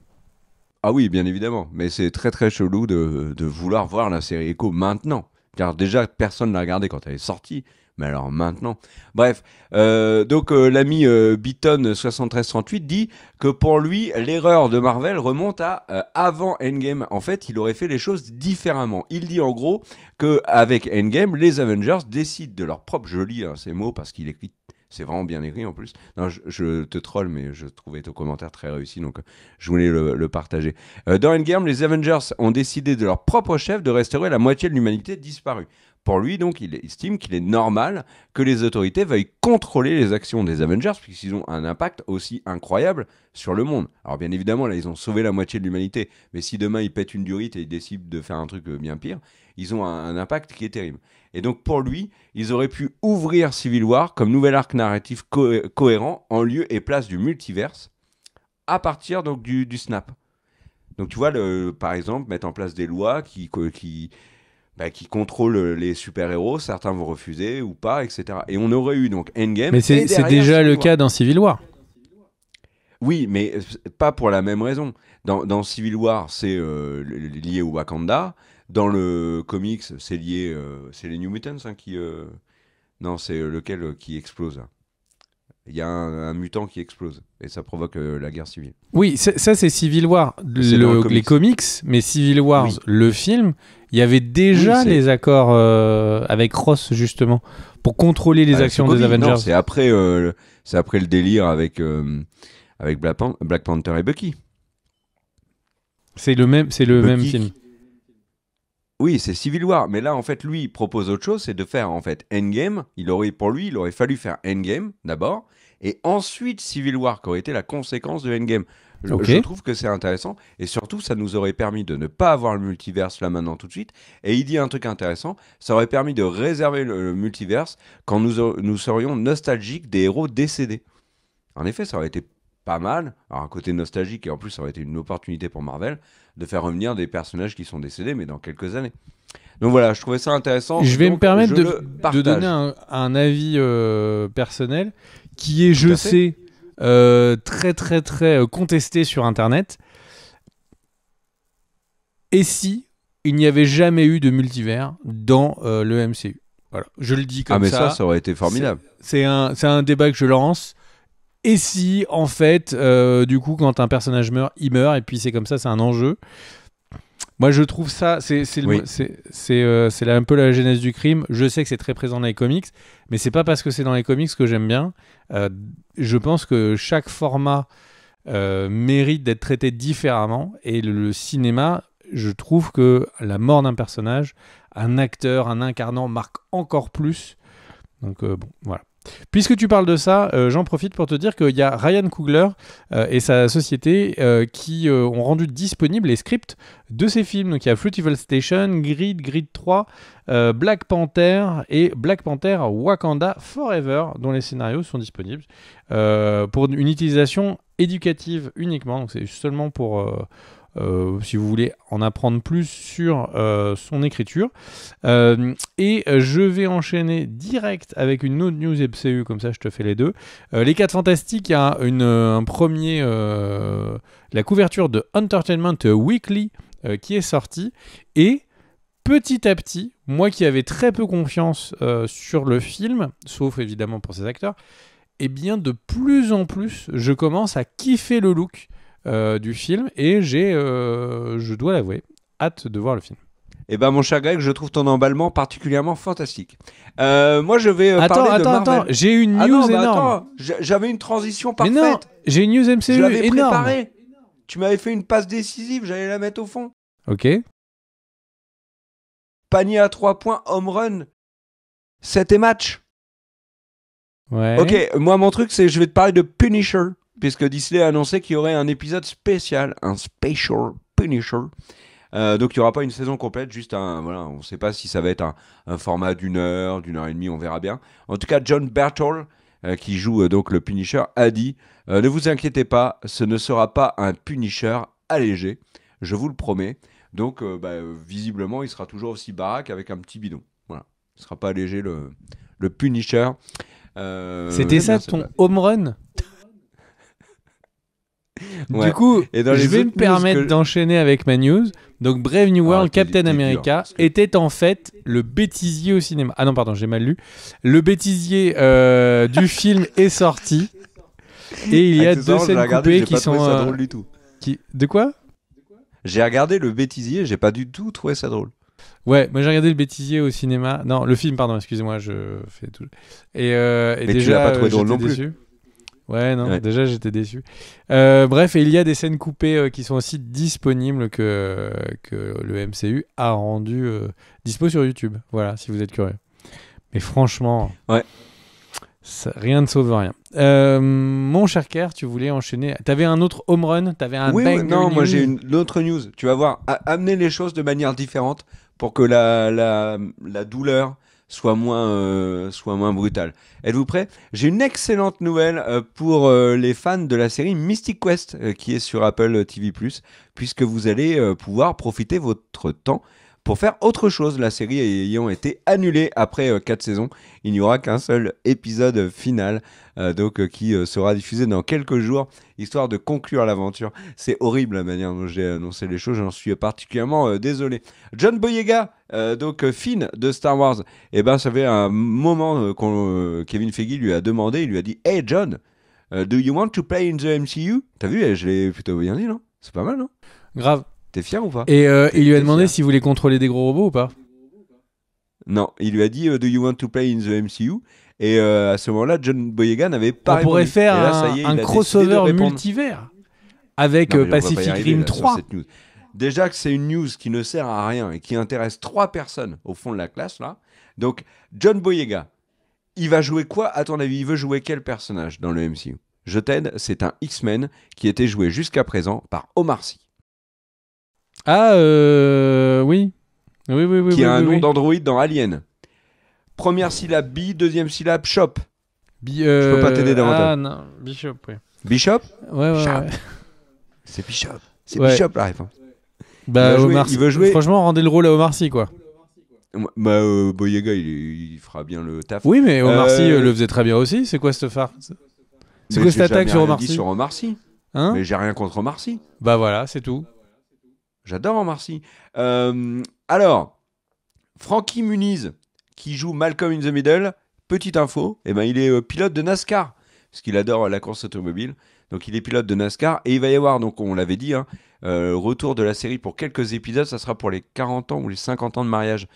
Ah oui, bien évidemment. Mais c'est très très chelou de vouloir voir la série Echo maintenant. Car déjà, personne ne l'a regardée quand elle est sortie. Mais alors maintenant. Bref, l'ami Beaton7338 dit que pour lui, l'erreur de Marvel remonte à avant Endgame. En fait, il aurait fait les choses différemment. Il dit en gros qu'avec Endgame, les Avengers décident de leur propre, je lis ces mots parce qu'il écrit C'est vraiment bien écrit en plus. Non, je te troll, mais je trouvais ton commentaire très réussi, donc je voulais le partager. Dans Endgame, les Avengers ont décidé de leur propre chef de restaurer la moitié de l'humanité disparue. Pour lui, donc, il estime qu'il est normal que les autorités veuillent contrôler les actions des Avengers, puisqu'ils ont un impact aussi incroyable sur le monde. Alors bien évidemment, là, ils ont sauvé la moitié de l'humanité, mais si demain ils pètent une durite et ils décident de faire un truc bien pire, ils ont un impact qui est terrible. Et donc pour lui, ils auraient pu ouvrir Civil War comme nouvel arc narratif cohérent en lieu et place du multiverse, à partir donc du snap. Donc tu vois, par exemple, mettre en place des lois qui contrôlent les super-héros, certains vont refuser ou pas, etc. Et on aurait eu donc Endgame. Mais c'est déjà le cas dans Civil War. Oui, mais pas pour la même raison. Dans Civil War, c'est lié au Wakanda. Dans le comics, c'est lié... c'est les New Mutants qui... Non, c'est lequel qui explose. Il y a un mutant qui explose. Et ça provoque la guerre civile. Oui, ça c'est Civil War, les comics. Mais Civil War, oui. Le film, il y avait déjà les accords avec Ross, justement, pour contrôler les actions des Avengers. Non, c'est après le délire avec Black Panther et Bucky. C'est le même film. Oui, c'est Civil War, mais là en fait lui il propose autre chose, c'est de faire en fait Endgame. Il aurait fallu faire Endgame d'abord et ensuite Civil War qui aurait été la conséquence de Endgame. Je trouve que c'est intéressant et surtout ça nous aurait permis de ne pas avoir le multiverse là maintenant tout de suite. Et il dit un truc intéressant, ça aurait permis de réserver le multiverse quand nous serions nostalgiques des héros décédés. En effet, ça aurait été pas mal, alors un côté nostalgique et en plus ça aurait été une opportunité pour Marvel de faire revenir des personnages qui sont décédés mais dans quelques années. Donc voilà, je trouvais ça intéressant. Je vais me permettre de donner un avis personnel qui est, je sais, très très très contesté sur internet. Et si il n'y avait jamais eu de multivers dans le MCU? Voilà, je le dis comme ça. Ah mais ça aurait été formidable. C'est un débat que je lance. Et si, en fait, du coup, quand un personnage meurt, il meurt, et puis c'est comme ça, c'est un enjeu. Moi, je trouve ça, c'est un peu la genèse du crime. Je sais que c'est très présent dans les comics, mais c'est pas parce que c'est dans les comics que j'aime bien. Je pense que chaque format mérite d'être traité différemment, et le cinéma, je trouve que la mort d'un personnage, un acteur, un incarnant, marque encore plus. Donc, bon, voilà. Puisque tu parles de ça, j'en profite pour te dire qu'il y a Ryan Coogler et sa société qui ont rendu disponibles les scripts de ces films. Donc il y a Fruitvale Station, Grid 3, Black Panther et Black Panther Wakanda Forever, dont les scénarios sont disponibles pour une utilisation éducative uniquement. Donc c'est seulement pour... si vous voulez en apprendre plus sur son écriture. Et je vais enchaîner direct avec une autre news MCU, comme ça je te fais les deux. Les 4 Fantastiques, il y a un premier... la couverture de Entertainment Weekly qui est sortie. Et petit à petit, moi qui avais très peu confiance sur le film, sauf évidemment pour ses acteurs, eh bien de plus en plus, je commence à kiffer le look du film et je dois l'avouer, hâte de voir le film. Eh ben mon cher Greg, je trouve ton emballement particulièrement fantastique. Moi je vais parler de Marvel. Attends, j'ai une news énorme. J'avais une transition parfaite. Mais non, j'ai une news MCU je l'avais énorme. Préparée. Tu m'avais fait une passe décisive, j'allais la mettre au fond. Ok. Panier à 3 points, home run. 7 et match. Ouais. Ok, moi mon truc c'est je vais te parler de Punisher. Puisque Disney a annoncé qu'il y aurait un épisode spécial, un Special Punisher. Donc il n'y aura pas une saison complète, juste voilà, on ne sait pas si ça va être un format d'une heure et demie, on verra bien. En tout cas, John Berthold, qui joue donc le Punisher, a dit « Ne vous inquiétez pas, ce ne sera pas un Punisher allégé, je vous le promets. » Donc visiblement, il sera toujours aussi baraque avec un petit bidon. Voilà, il ne sera pas allégé le Punisher. C'était ça ton home run? Ouais. Du coup, je vais me permettre d'enchaîner avec ma news. Donc, Brave New World, Captain America était en fait le bêtisier au cinéma. Ah non, pardon, j'ai mal lu. Le bêtisier du film est sorti. Et il y a 2 scènes coupées qui sont... ça drôle du tout. De quoi? J'ai regardé le bêtisier, j'ai pas du tout trouvé ça drôle. Ouais, moi j'ai regardé Le Bêtisier au cinéma. Non, le film, pardon, excusez-moi, je fais tout. Et Mais déjà, tu l'as pas trouvé drôle j'étais non plus. déçu. Ouais, non, Ouais. déjà j'étais déçu. Bref, et il y a des scènes coupées qui sont aussi disponibles que le MCU a rendu dispo sur YouTube. Voilà, si vous êtes curieux. Mais franchement, Ouais. rien ne sauve rien. Mon cher Kerr, tu voulais enchaîner. T'avais un autre home run, t'avais un Oui, banger non, moi news. j'ai une autre news. Tu vas voir, amener les choses de manière différente pour que la douleur soit moins brutale. Êtes-vous prêts? J'ai une excellente nouvelle pour les fans de la série Mystic Quest qui est sur Apple TV+, puisque vous allez pouvoir profiter votre temps pour faire autre chose. La série ayant été annulée après 4 saisons, il n'y aura qu'un seul épisode final qui sera diffusé dans quelques jours, histoire de conclure l'aventure. C'est horrible la manière dont j'ai annoncé les choses, j'en suis particulièrement désolé. John Boyega, Finn de Star Wars, eh ben, ça fait un moment Kevin Feige lui a demandé, il lui a dit « Hey John, do you want to play in the MCU ?» T'as vu, je l'ai plutôt bien dit, non? C'est pas mal, non? Grave. T'es fier ou pas? Et il lui a t'es demandé fier. s'il voulait contrôler des gros robots ou pas. Non, il lui a dit Do you want to play in the MCU? Et à ce moment-là, John Boyega n'avait pas On pourrait répondu. faire Et là, ça y est, un il a décidé de crossover répondre. multivers avec Non, mais on va pas y Pacific arriver, Rim là, sur 3. cette news. Déjà que c'est une news qui ne sert à rien et qui intéresse 3 personnes au fond de la classe là. Donc John Boyega, il va jouer quoi à ton avis? Il veut jouer quel personnage dans le MCU? Je t'aide, c'est un X-Men qui était joué jusqu'à présent par Omar Sy. Ah, oui. Oui. Qui a un oui, nom oui. d'androïde dans Alien. Première syllabe B, deuxième syllabe Shop. Je peux pas t'aider davantage. Ah non, Bishop, oui. Bishop? Ouais. Sharp. C'est Bishop. C'est Ouais. Bishop la réponse. Bah, il veut jouer. Franchement, rendez le rôle à Omar Sy, quoi. Bah, Boyega, il fera bien le taf. Oui, mais Omar Sy le faisait très bien aussi. C'est quoi cette phare? C'est quoi cette attaque sur Omar Sy? Sur Omar Sy. Hein? Mais j'ai rien contre Omar Sy. Bah voilà, c'est tout. J'adore Omar Sy. Alors, Frankie Muniz, qui joue Malcolm in the Middle, petite info, eh ben, il est pilote de NASCAR, parce qu'il adore la course automobile. Donc il est pilote de NASCAR, et il va y avoir, donc on l'avait dit, retour de la série pour quelques épisodes, ça sera pour les 40 ans ou les 50 ans de mariage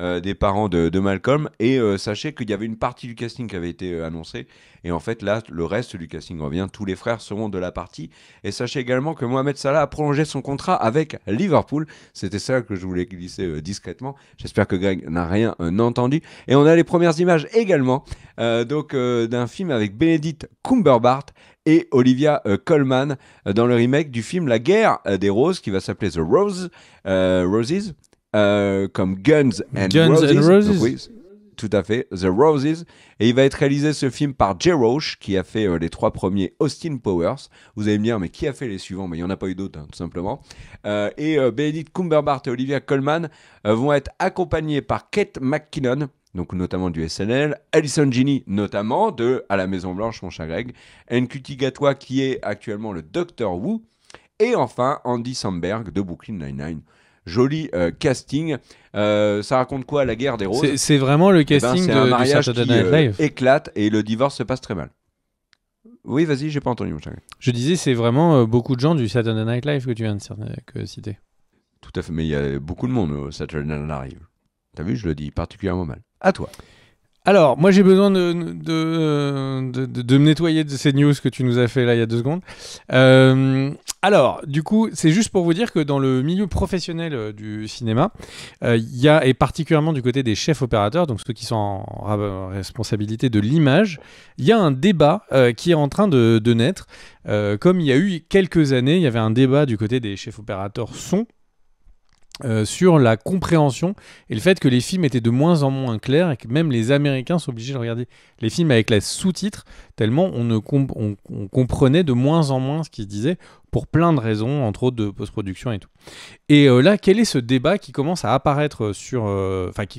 des parents de Malcolm, et sachez qu'il y avait une partie du casting qui avait été annoncée, et en fait là le reste du casting revient, tous les frères seront de la partie, et sachez également que Mohamed Salah a prolongé son contrat avec Liverpool. C'était ça que je voulais glisser discrètement, j'espère que Greg n'a rien entendu. Et on a les premières images également d'un film avec Benedict Cumberbatch et Olivia Colman dans le remake du film La Guerre des Roses, qui va s'appeler The Roses, comme Guns and Roses. Donc, oui, tout à fait, The Roses. Et il va être réalisé ce film par Jay Roach, qui a fait les 3 premiers Austin Powers. Vous allez me dire, mais qui a fait les suivants? Mais il n'y en a pas eu d'autres, tout simplement. Et Benedict Cumberbatch et Olivia Colman vont être accompagnés par Kate McKinnon, donc notamment du SNL, Alison Ginny, notamment de À la Maison Blanche, mon cher Greg, Ncuti Gatwa, qui est actuellement le Docteur Who, et enfin Andy Samberg de Brooklyn Nine-Nine. Joli casting. Ça raconte quoi, La Guerre des Roses? C'est vraiment le casting c'est un mariage du qui Saturday Night Live. éclate et le divorce se passe très mal. Oui, vas-y, j'ai pas entendu, mon cher. Je disais, c'est vraiment beaucoup de gens du Saturday Night Live que tu viens de citer. Tout à fait, mais il y a beaucoup de monde au Saturday Night Live. T'as vu, je le dis particulièrement mal. À toi. Alors, moi j'ai besoin de me nettoyer de ces news que tu nous as fait là il y a 2 secondes. Alors, du coup, c'est juste pour vous dire que dans le milieu professionnel du cinéma, il y a, et particulièrement du côté des chefs opérateurs, donc ceux qui sont en responsabilité de l'image, il y a un débat qui est en train de naître. Comme il y a eu quelques années, il y avait un débat du côté des chefs opérateurs son, sur la compréhension et le fait que les films étaient de moins en moins clairs et que même les Américains sont obligés de regarder les films avec les sous-titres tellement on comprenait de moins en moins ce qui se disait pour plein de raisons, entre autres de post-production et tout. Et là, quel est ce débat qui commence à apparaître qui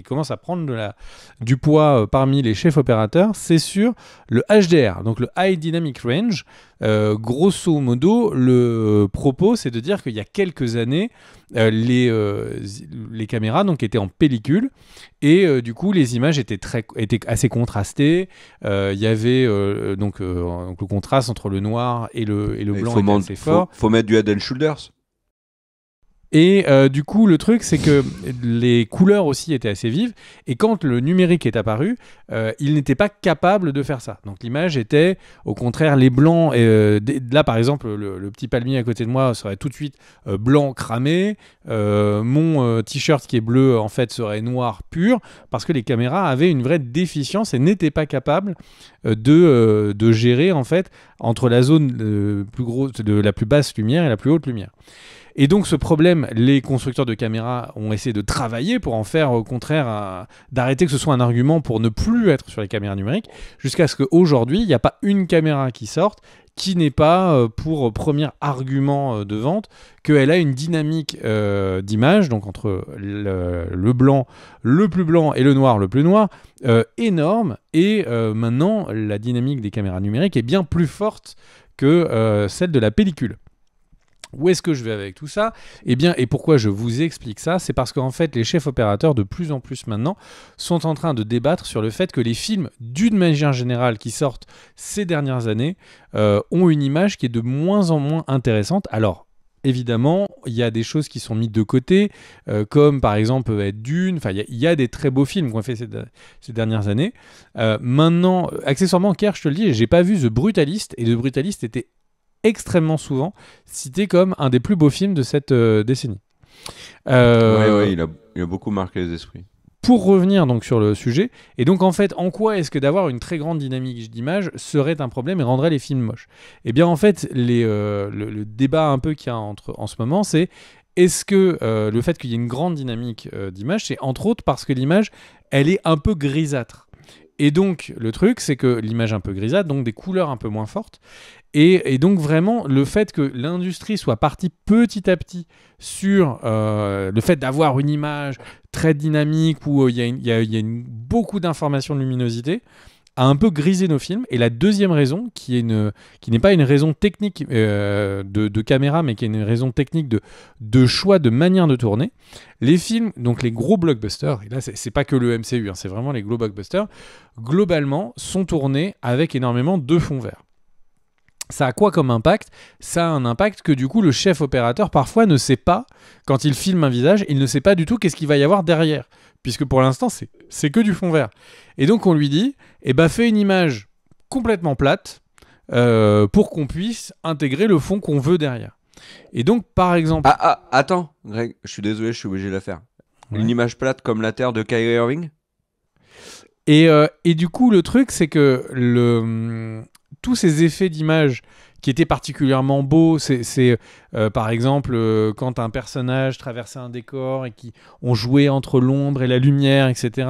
commence à prendre du poids parmi les chefs opérateurs? C'est sur le HDR, donc le High Dynamic Range. Grosso modo, le propos, c'est de dire qu'il y a quelques années, les caméras donc étaient en pellicule et du coup les images étaient assez contrastées. Il y avait donc le contraste entre le noir et le blanc était assez fort. Faut mettre du Head and Shoulders. Et du coup, le truc, c'est que les couleurs aussi étaient assez vives. Et quand le numérique est apparu, il n'était pas capable de faire ça. Donc l'image était, au contraire, les blancs. Là, par exemple, le petit palmier à côté de moi serait tout de suite blanc cramé. Mon t-shirt qui est bleu, en fait, serait noir pur. Parce que les caméras avaient une vraie déficience et n'étaient pas capables de gérer, en fait, entre la zone plus grosse, de la plus basse lumière et la plus haute lumière. Et donc ce problème, les constructeurs de caméras ont essayé de travailler pour en faire au contraire, d'arrêter que ce soit un argument pour ne plus être sur les caméras numériques, jusqu'à ce qu'aujourd'hui, il n'y a pas une caméra qui sorte qui n'est pas pour premier argument de vente qu'elle a une dynamique d'image, donc entre le blanc le plus blanc et le noir le plus noir, énorme. Et maintenant, la dynamique des caméras numériques est bien plus forte que celle de la pellicule. Où est-ce que je vais avec tout ça ? Eh bien, et pourquoi je vous explique ça ? C'est parce qu'en fait, les chefs opérateurs, de plus en plus maintenant, sont en train de débattre sur le fait que les films, d'une manière générale, qui sortent ces dernières années, ont une image qui est de moins en moins intéressante. Alors, évidemment, il y a des choses qui sont mises de côté, comme par exemple Dune. Enfin, il y a des très beaux films qu'on a fait ces dernières années. Maintenant, accessoirement, Kerr, je te le dis, j'ai pas vu The Brutalist, et The Brutalist était extrêmement souvent cité comme un des plus beaux films de cette décennie. Ouais, il a beaucoup marqué les esprits. Pour revenir donc sur le sujet, et donc en fait, en quoi est-ce que d'avoir une très grande dynamique d'image serait un problème et rendrait les films moches ? Eh bien en fait, le débat un peu qu'il y a en ce moment, c'est est-ce que le fait qu'il y ait une grande dynamique d'image, c'est entre autres parce que l'image, elle est un peu grisâtre. Et donc, le truc, c'est que l'image un peu grisâtre, donc des couleurs un peu moins fortes, et donc vraiment, le fait que l'industrie soit partie petit à petit sur le fait d'avoir une image très dynamique où il y a beaucoup d'informations de luminosité, a un peu grisé nos films. Et la deuxième raison, qui n'est pas une raison technique de caméra, mais qui est une raison technique de choix, de manière de tourner, les films, donc les gros blockbusters, et là c'est pas que le MCU, c'est vraiment les gros blockbusters, globalement sont tournés avec énormément de fond vert. Ça a quoi comme impact ? Ça a un impact que du coup le chef opérateur parfois ne sait pas, quand il filme un visage, il ne sait pas du tout qu'est-ce qu'il va y avoir derrière, puisque pour l'instant c'est que du fond vert. Et donc on lui dit, fais une image complètement plate pour qu'on puisse intégrer le fond qu'on veut derrière. Et donc par exemple... Attends, Greg, je suis désolé, je suis obligé de la faire. Ouais. Une image plate comme la Terre de Kyrie Irving ? Et du coup le truc c'est que tous ces effets d'image qui étaient particulièrement beaux, c'est par exemple quand un personnage traversait un décor et qui ont joué entre l'ombre et la lumière, etc.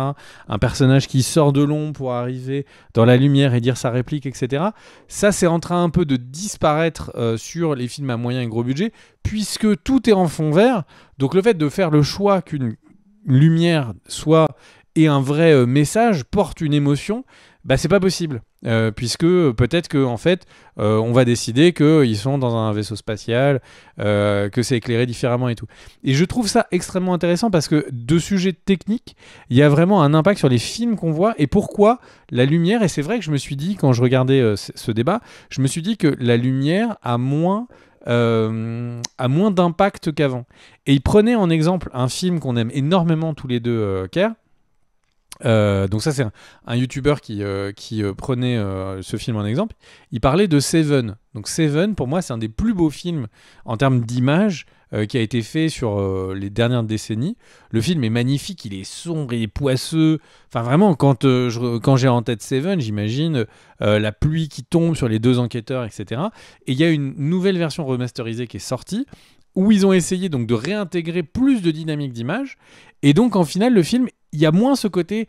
Un personnage qui sort de l'ombre pour arriver dans la lumière et dire sa réplique, etc. Ça, c'est en train un peu de disparaître sur les films à moyen et gros budget, puisque tout est en fond vert. Donc le fait de faire le choix qu'une lumière et un vrai message porte une émotion, c'est pas possible. Puisque peut-être qu'en fait, on va décider qu'ils sont dans un vaisseau spatial, que c'est éclairé différemment et tout. Et je trouve ça extrêmement intéressant parce que de sujets techniques, il y a vraiment un impact sur les films qu'on voit et pourquoi la lumière, et c'est vrai que je me suis dit, quand je regardais ce débat, je me suis dit que la lumière a moins d'impact qu'avant. Et il prenait en exemple un film qu'on aime énormément tous les deux, Kerr. Donc ça c'est un YouTuber qui prenait ce film en exemple. Il parlait de Seven. Donc Seven, pour moi, c'est un des plus beaux films en termes d'image qui a été fait sur les dernières décennies. Le film est magnifique, il est sombre, il est poisseux. Enfin vraiment, quand j'ai en tête Seven, j'imagine la pluie qui tombe sur les deux enquêteurs, etc. Et il y a une nouvelle version remasterisée qui est sortie où ils ont essayé donc de réintégrer plus de dynamique d'image. Et donc en final, le film, il y a moins ce côté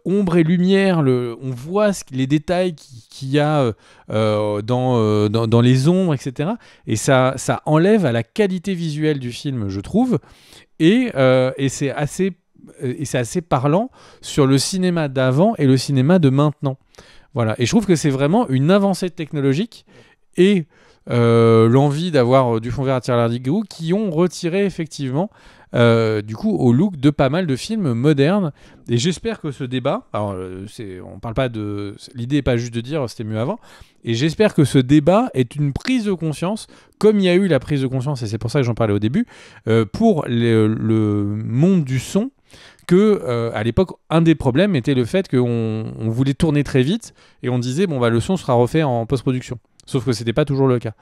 ombre et lumière, on voit les détails qu'il y a dans les ombres, etc. Et ça enlève à la qualité visuelle du film, je trouve. Et c'est assez parlant sur le cinéma d'avant et le cinéma de maintenant. Voilà. Et je trouve que c'est vraiment une avancée technologique et l'envie d'avoir du fond vert à tire-larigot qui ont retiré effectivement du coup au look de pas mal de films modernes. Et j'espère que ce débat, alors on parle pas de, l'idée n'est pas juste de dire c'était mieux avant, et j'espère que ce débat est une prise de conscience, comme il y a eu la prise de conscience, et c'est pour ça que j'en parlais au début, pour le monde du son, que à l'époque, un des problèmes était le fait qu'on voulait tourner très vite, et on disait, bon, bah, le son sera refait en post-production. Sauf que ce n'était pas toujours le cas.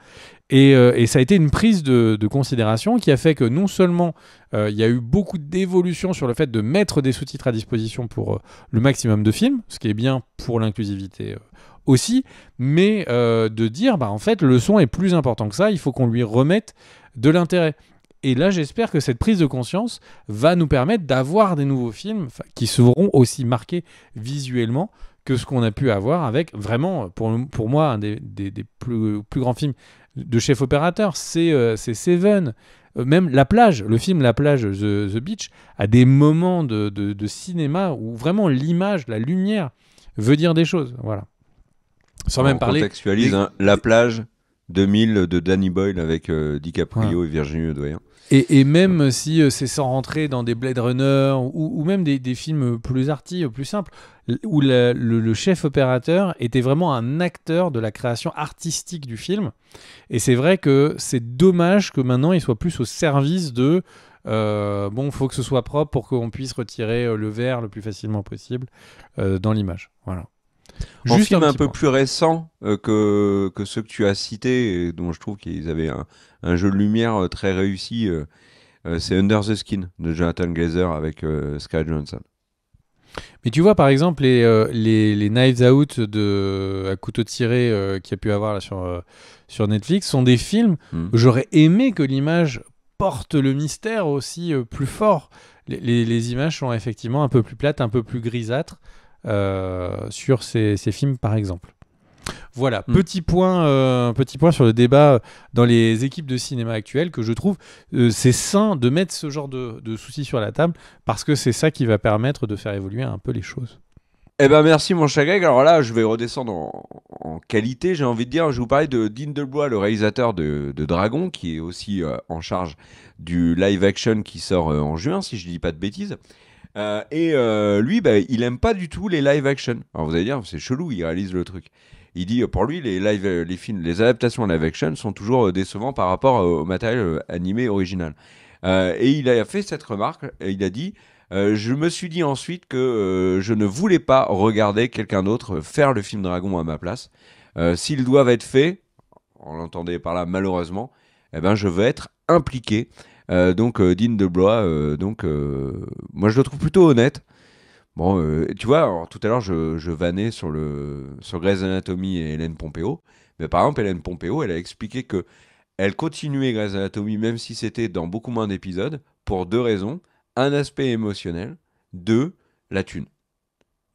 Et ça a été une prise de considération qui a fait que non seulement il y a eu beaucoup d'évolution sur le fait de mettre des sous-titres à disposition pour le maximum de films, ce qui est bien pour l'inclusivité aussi, mais de dire, bah, en fait, le son est plus important que ça, il faut qu'on lui remette de l'intérêt. Et là, j'espère que cette prise de conscience va nous permettre d'avoir des nouveaux films qui seront aussi marqués visuellement que ce qu'on a pu avoir avec, vraiment, pour moi, un des plus grands films de chef opérateur, c'est Seven. Même La Plage, le film La Plage, The Beach, a des moments de cinéma où vraiment l'image, la lumière veut dire des choses. Voilà. Sans même parler... contextualise, La Plage 2000 de Danny Boyle avec DiCaprio et Virginie Ledoyen. Et même si c'est sans rentrer dans des Blade Runner ou même des films plus arty, plus simples, où le chef opérateur était vraiment un acteur de la création artistique du film. Et c'est vrai que c'est dommage que maintenant il soit plus au service de bon, faut que ce soit propre pour qu'on puisse retirer le verre le plus facilement possible dans l'image. Voilà. En film un peu plus récent que ceux que tu as cités, et dont je trouve qu'ils avaient un jeu de lumière très réussi, c'est Under the Skin de Jonathan Glazer avec Scarlett Johansson. Mais tu vois, par exemple, les Knives Out à couteau tiré qu'il y a pu avoir là, sur Netflix sont des films où j'aurais aimé que l'image porte le mystère aussi plus fort. Les images sont effectivement un peu plus plates, un peu plus grisâtres sur ces films, par exemple. Voilà, petit point sur le débat dans les équipes de cinéma actuelles, que je trouve c'est sain de mettre ce genre de soucis sur la table, parce que c'est ça qui va permettre de faire évoluer un peu les choses. Eh ben merci mon cher Greg. Alors là, je vais redescendre en qualité, j'ai envie de dire. Je vais vous parler de Dean DeBlois, le réalisateur de Dragon, qui est aussi en charge du live action qui sort en juin, si je dis pas de bêtises. Lui, il aime pas du tout les live action. Alors vous allez dire, c'est chelou, il réalise le truc. Il dit, pour lui, les films, les adaptations live action sont toujours décevants par rapport au matériel animé original. Et il a fait cette remarque, et il a dit, je me suis dit ensuite que je ne voulais pas regarder quelqu'un d'autre faire le film Dragon à ma place. S'ils doivent être faits, on l'entendait par là malheureusement, eh ben, je veux être impliqué. Donc Dean DeBlois, moi je le trouve plutôt honnête. Bon, tu vois, alors, tout à l'heure je vannais sur Grey's Anatomy et Hélène Pompeo, mais par exemple Hélène Pompeo, elle a expliqué que elle continuait Grey's Anatomy même si c'était dans beaucoup moins d'épisodes pour deux raisons: un aspect émotionnel, deux, la thune.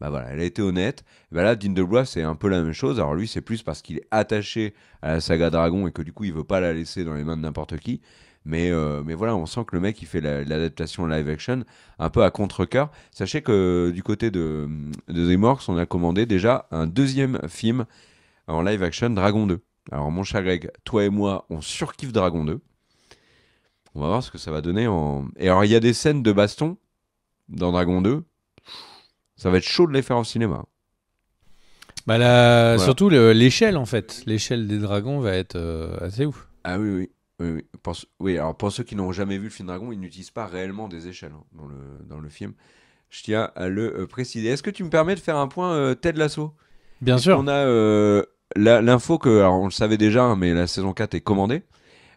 Bah voilà, elle a été honnête. Bah là, Dean DeBlois, c'est un peu la même chose. Alors lui, c'est plus parce qu'il est attaché à la saga Dragon et que du coup, il veut pas la laisser dans les mains de n'importe qui. Mais voilà, on sent que le mec, il fait l'adaptation live action un peu à contre-cœur. Sachez que du côté de DreamWorks, on a commandé déjà un deuxième film en live action, Dragon 2. Alors mon cher Greg, toi et moi, on surkiffe Dragon 2. On va voir ce que ça va donner Et alors, il y a des scènes de baston dans Dragon 2. Ça va être chaud de les faire au cinéma. Bah voilà. Surtout l'échelle, en fait. L'échelle des dragons va être assez ouf. Ah oui. Alors pour ceux qui n'ont jamais vu le film Dragon, ils n'utilisent pas réellement des échelles dans le film. Je tiens à le préciser. Est-ce que tu me permets de faire un point Ted Lasso ? Bien sûr. On a l'info que, alors on le savait déjà, hein, mais la saison 4 est commandée.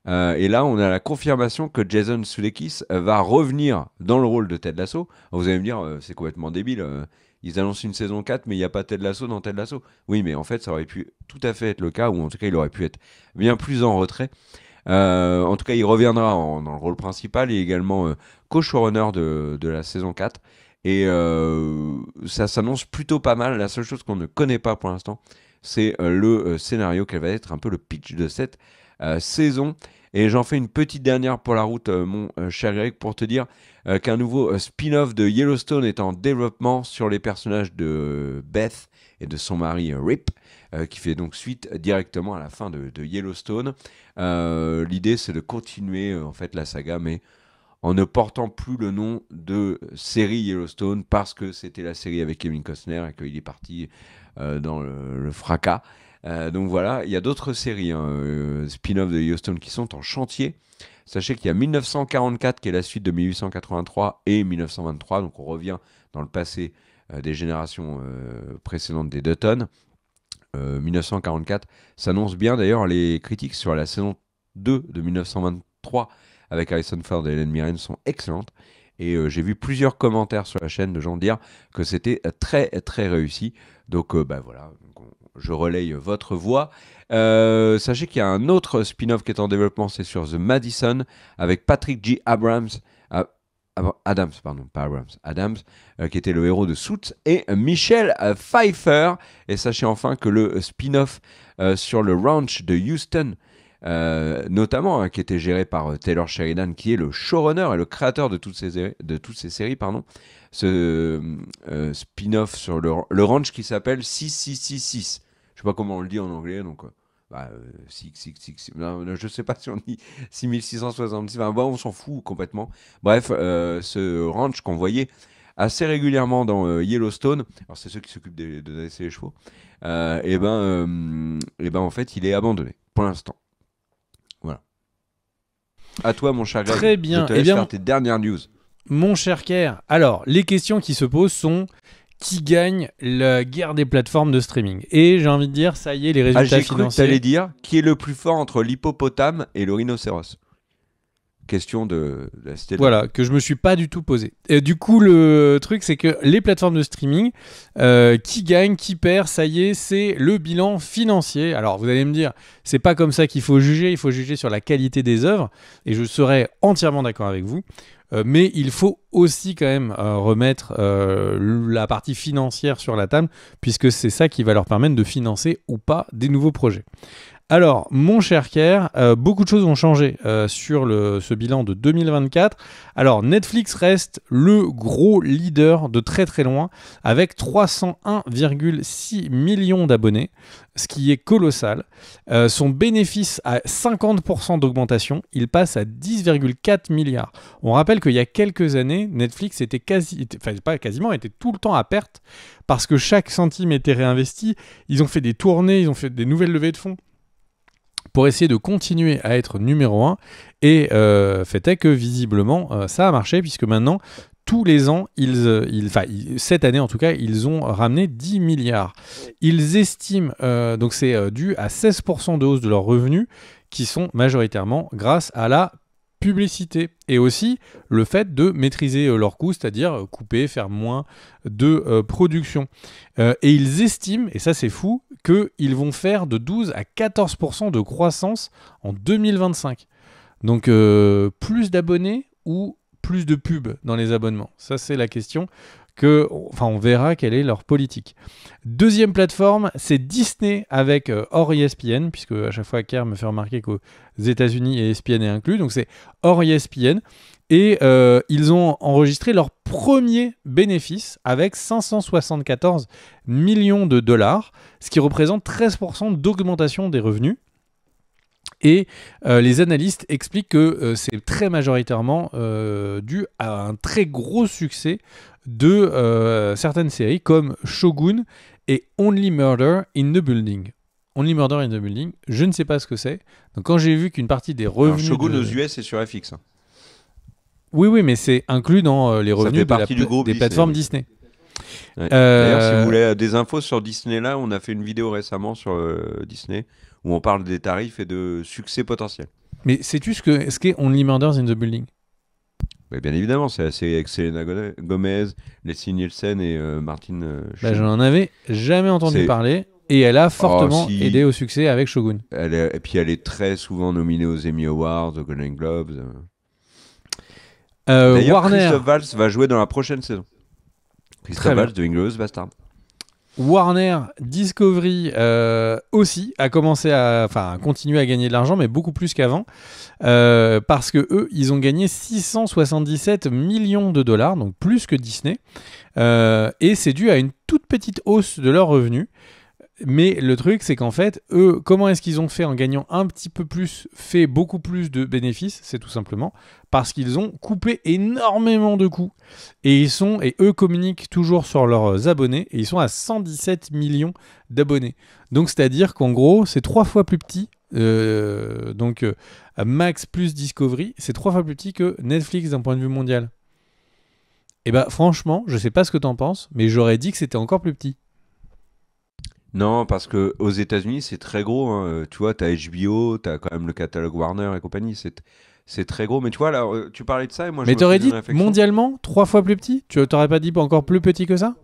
Et là, on a la confirmation que Jason Sudeikis va revenir dans le rôle de Ted Lasso. Alors vous allez me dire, c'est complètement débile. Ils annoncent une saison 4, mais il n'y a pas Ted Lasso dans Ted Lasso. Oui, mais en fait, ça aurait pu tout à fait être le cas, ou en tout cas, il aurait pu être bien plus en retrait. En tout cas, il reviendra dans le rôle principal et également co-showrunner de la saison 4. Et ça s'annonce plutôt pas mal. La seule chose qu'on ne connaît pas pour l'instant, c'est le scénario, quel va être un peu le pitch de cette saison. Et j'en fais une petite dernière pour la route, mon cher Greg, pour te dire qu'un nouveau spin-off de Yellowstone est en développement sur les personnages de Beth et de son mari Rip, qui fait donc suite directement à la fin de Yellowstone. L'idée, c'est de continuer en fait la saga, mais en ne portant plus le nom de série Yellowstone parce que c'était la série avec Kevin Costner et qu'il est parti dans le fracas. Donc voilà, il y a d'autres séries spin-off de Yellowstone qui sont en chantier. Sachez qu'il y a 1944 qui est la suite de 1883 et 1923, donc on revient dans le passé des générations précédentes des Dutton. 1944 s'annonce bien, d'ailleurs les critiques sur la saison 2 de 1923 avec Harrison Ford et Helen Mirren sont excellentes. Et j'ai vu plusieurs commentaires sur la chaîne de gens dire que c'était très très réussi. Donc voilà, je relaye votre voix. Sachez qu'il y a un autre spin-off qui est en développement, c'est sur The Madison avec Patrick J. Adams, qui était le héros de Suits, et Michelle Pfeiffer. Et sachez enfin que le spin-off sur le ranch de Houston, notamment, qui était géré par Taylor Sheridan, qui est le showrunner et le créateur de toutes ces séries, ce spin-off sur le ranch qui s'appelle 6666. Je sais pas comment on le dit en anglais, donc 666. Non, je sais pas si on dit 6666. On s'en fout complètement. Bref, ce ranch qu'on voyait assez régulièrement dans Yellowstone, alors c'est ceux qui s'occupent de dresser les chevaux, et en fait, il est abandonné pour l'instant. Voilà. À toi, mon cher Greg. Très bien. Je te laisse faire tes dernières news. Mon cher Kerr, alors, les questions qui se posent sont qui gagne la guerre des plateformes de streaming? Et j'ai envie de dire, ça y est, les résultats j'ai cru financiers... que t'allais dire qui est le plus fort entre l'hippopotame et le rhinocéros. Question de la cité. Voilà, que je me suis pas du tout posé. Et du coup, le truc, c'est que les plateformes de streaming, qui gagne, qui perd, ça y est, c'est le bilan financier. Alors, vous allez me dire, c'est pas comme ça qu'il faut juger, il faut juger sur la qualité des œuvres, et je serai entièrement d'accord avec vous. Mais il faut aussi quand même remettre la partie financière sur la table, puisque c'est ça qui va leur permettre de financer ou pas des nouveaux projets. Alors, mon cher Kerr, beaucoup de choses ont changé sur ce bilan de 2024. Alors, Netflix reste le gros leader de très très loin, avec 301,6 millions d'abonnés, ce qui est colossal. Son bénéfice a 50% d'augmentation, il passe à 10,4 milliards. On rappelle qu'il y a quelques années, Netflix était était tout le temps à perte, parce que chaque centime était réinvesti. Ils ont fait des tournées, ils ont fait des nouvelles levées de fonds pour essayer de continuer à être numéro 1, et fait est que visiblement ça a marché, puisque maintenant tous les ans, cette année en tout cas, ils ont ramené 10 milliards. Ils estiment, donc c'est dû à 16% de hausse de leurs revenus, qui sont majoritairement grâce à la publicité, et aussi le fait de maîtriser leurs coûts, c'est-à-dire couper, faire moins de production. Et ils estiment, et ça c'est fou, qu'ils vont faire de 12 à 14% de croissance en 2025. Donc plus d'abonnés ou plus de pubs dans les abonnements? Ça c'est la question. On verra quelle est leur politique. Deuxième plateforme, c'est Disney avec hors ESPN, puisque à chaque fois Kerr me fait remarquer qu'aux États-Unis ESPN est inclus, donc c'est hors ESPN. Et ils ont enregistré leur premier bénéfice avec 574 millions de dollars, ce qui représente 13% d'augmentation des revenus. Et les analystes expliquent que c'est très majoritairement dû à un très gros succès de certaines séries comme Shogun et Only Murder in the Building. Only Murder in the Building, je ne sais pas ce que c'est. Donc quand j'ai vu qu'une partie des revenus... Alors, Shogun aux US c'est sur FX. Oui, mais c'est inclus dans les revenus des plateformes Disney. Ouais. D'ailleurs, si vous voulez des infos sur Disney, là, on a fait une vidéo récemment sur Disney où on parle des tarifs et de succès potentiel. Mais sais-tu ce qu'est Only Murders in the Building? Bien évidemment, c'est avec Selena Gomez, Leslie Nielsen et Martin Sheen. Je n'en avais jamais entendu parler, et elle a fortement aidé au succès avec Shogun. Et puis elle est très souvent nominée aux Emmy Awards, aux Golden Globes. D'ailleurs, Warner... Christophe Waltz va jouer dans la prochaine saison. Christophe Waltz de Inglourious Basterds. Warner Discovery aussi a commencé à continuer à gagner de l'argent, mais beaucoup plus qu'avant, parce que eux, ils ont gagné 677 millions de dollars, donc plus que Disney, et c'est dû à une toute petite hausse de leurs revenus. Mais le truc, c'est qu'en fait, eux, comment est-ce qu'ils ont fait en gagnant un petit peu plus, fait beaucoup plus de bénéfices? C'est tout simplement parce qu'ils ont coupé énormément de coûts. Et eux communiquent toujours sur leurs abonnés, et ils sont à 117 millions d'abonnés. Donc, c'est-à-dire qu'en gros, c'est 3 fois plus petit. Max plus Discovery, c'est 3 fois plus petit que Netflix d'un point de vue mondial. Et bah, franchement, je sais pas ce que t'en penses, mais j'aurais dit que c'était encore plus petit. Non, parce que aux États-Unis, c'est très gros, hein. Tu vois, t'as HBO, t'as quand même le catalogue Warner et compagnie. C'est très gros. Mais tu vois, là, tu parlais de ça et moi, je Mais me t'aurais faisais une dit réflexion. mondialement 3 fois plus petit? Tu t'aurais pas dit encore plus petit que ça?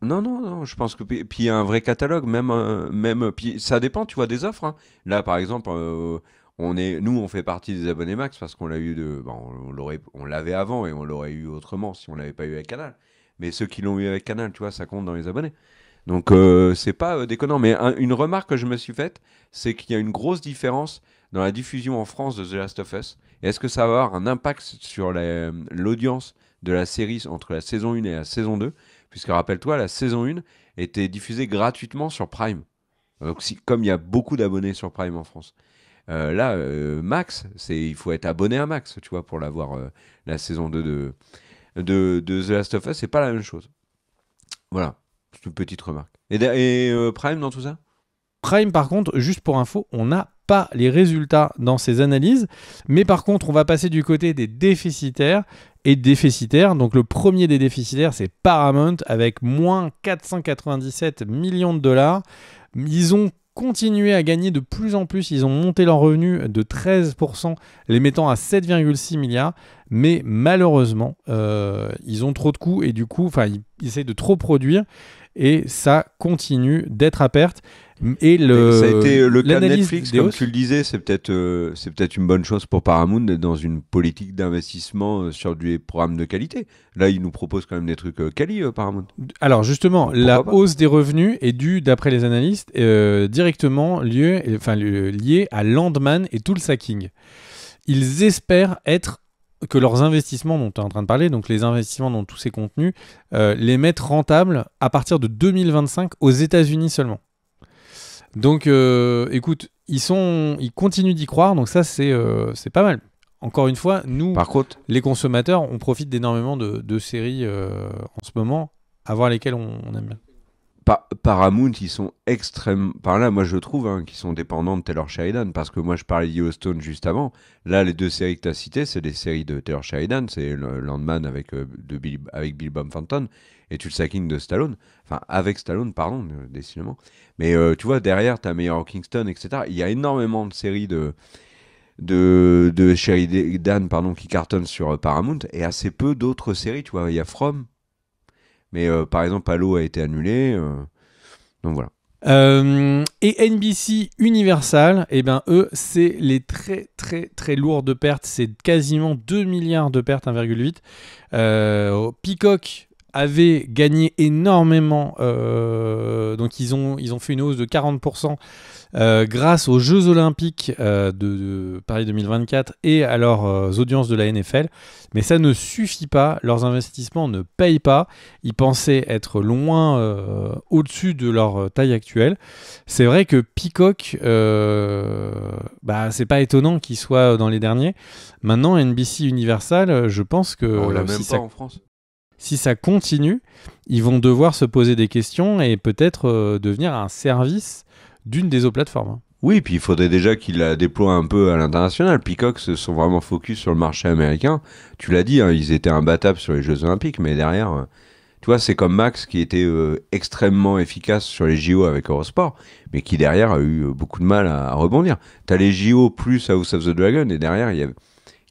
Non, non, non, je pense que. Puis il y a un vrai catalogue, même. Puis ça dépend, tu vois, des offres, hein. Là, par exemple, nous, on fait partie des abonnés Max parce qu'on l'a eu on l'avait avant et on l'aurait eu autrement si on l'avait pas eu avec Canal. Mais ceux qui l'ont eu avec Canal, tu vois, ça compte dans les abonnés. Donc c'est pas déconnant. Mais une remarque que je me suis faite, c'est qu'il y a une grosse différence dans la diffusion en France de The Last of Us. Et est-ce que ça va avoir un impact sur l'audience de la série entre la saison 1 et la saison 2? Puisque rappelle-toi, la saison 1 était diffusée gratuitement sur Prime. Donc comme il y a beaucoup d'abonnés sur Prime en France. Là, Max, il faut être abonné à Max, tu vois, pour l'avoir la saison 2 de The Last of Us, c'est pas la même chose. Voilà, c'est une petite remarque. Et Prime dans tout ça? Prime, par contre, juste pour info, on n'a pas les résultats dans ces analyses, mais par contre, on va passer du côté des déficitaires et déficitaires. Donc le premier des déficitaires, c'est Paramount avec moins 497 millions de dollars. Ils ont continué à gagner de plus en plus, ils ont monté leurs revenus de 13%, les mettant à 7,6 milliards, mais malheureusement, ils ont trop de coûts et du coup, ils essayent de trop produire et ça continue d'être à perte. Et ça a été le cas de l'analyse Netflix, d'Eos, comme tu le disais, c'est peut-être une bonne chose pour Paramount d'être dans une politique d'investissement sur des programmes de qualité. Là, ils nous proposent quand même des trucs quali, Paramount. Alors justement, Pourquoi la pas hausse des revenus est due, d'après les analystes, directement liée à Landman et Toolsacking. Ils espèrent que leurs investissements dont tu es en train de parler, donc les investissements dans tous ces contenus, les mettent rentables à partir de 2025 aux États-Unis seulement. Donc écoute, ils continuent d'y croire, donc ça c'est pas mal. Encore une fois, nous, Par contre, les consommateurs, on profite d'énormément de séries en ce moment, à voir lesquelles on aime bien. Paramount, ils sont extrêmement. Par là, moi, je trouve qu'ils sont dépendants de Taylor Sheridan. Parce que moi, je parlais de Yellowstone juste avant. Là, les deux séries que tu as citées, c'est des séries de Taylor Sheridan. C'est le Landman avec Bill Bob Thornton et Tulsa King de Stallone. Enfin, avec Stallone, pardon, décidément. Mais tu vois, derrière, tu as Mayor Kingston, etc. Il y a énormément de séries de Sheridan qui cartonnent sur Paramount et assez peu d'autres séries. Tu vois, il y a From. Mais par exemple, Halo a été annulé. Donc voilà. Et NBC Universal, eux, c'est les très très très lourdes pertes. C'est quasiment 2 milliards de pertes, 1,8. Peacock avait gagné énormément. Donc ils ont fait une hausse de 40%. Grâce aux Jeux Olympiques de Paris 2024 et à leurs audiences de la NFL. Mais ça ne suffit pas, leurs investissements ne payent pas. Ils pensaient être loin au-dessus de leur taille actuelle. C'est vrai que Peacock, c'est pas étonnant qu'ils soient dans les derniers. Maintenant, NBC Universal, je pense que on l'a même pas en France. Si ça continue, ils vont devoir se poser des questions et peut-être devenir un service d'une des autres plateformes. Oui, puis il faudrait déjà qu'ils la déploient un peu à l'international. Peacock se sont vraiment focus sur le marché américain. Tu l'as dit, ils étaient imbattables sur les Jeux Olympiques, mais derrière, tu vois, c'est comme Max qui était extrêmement efficace sur les JO avec Eurosport, mais qui derrière a eu beaucoup de mal à rebondir. T'as les JO plus House of the Dragon, et derrière,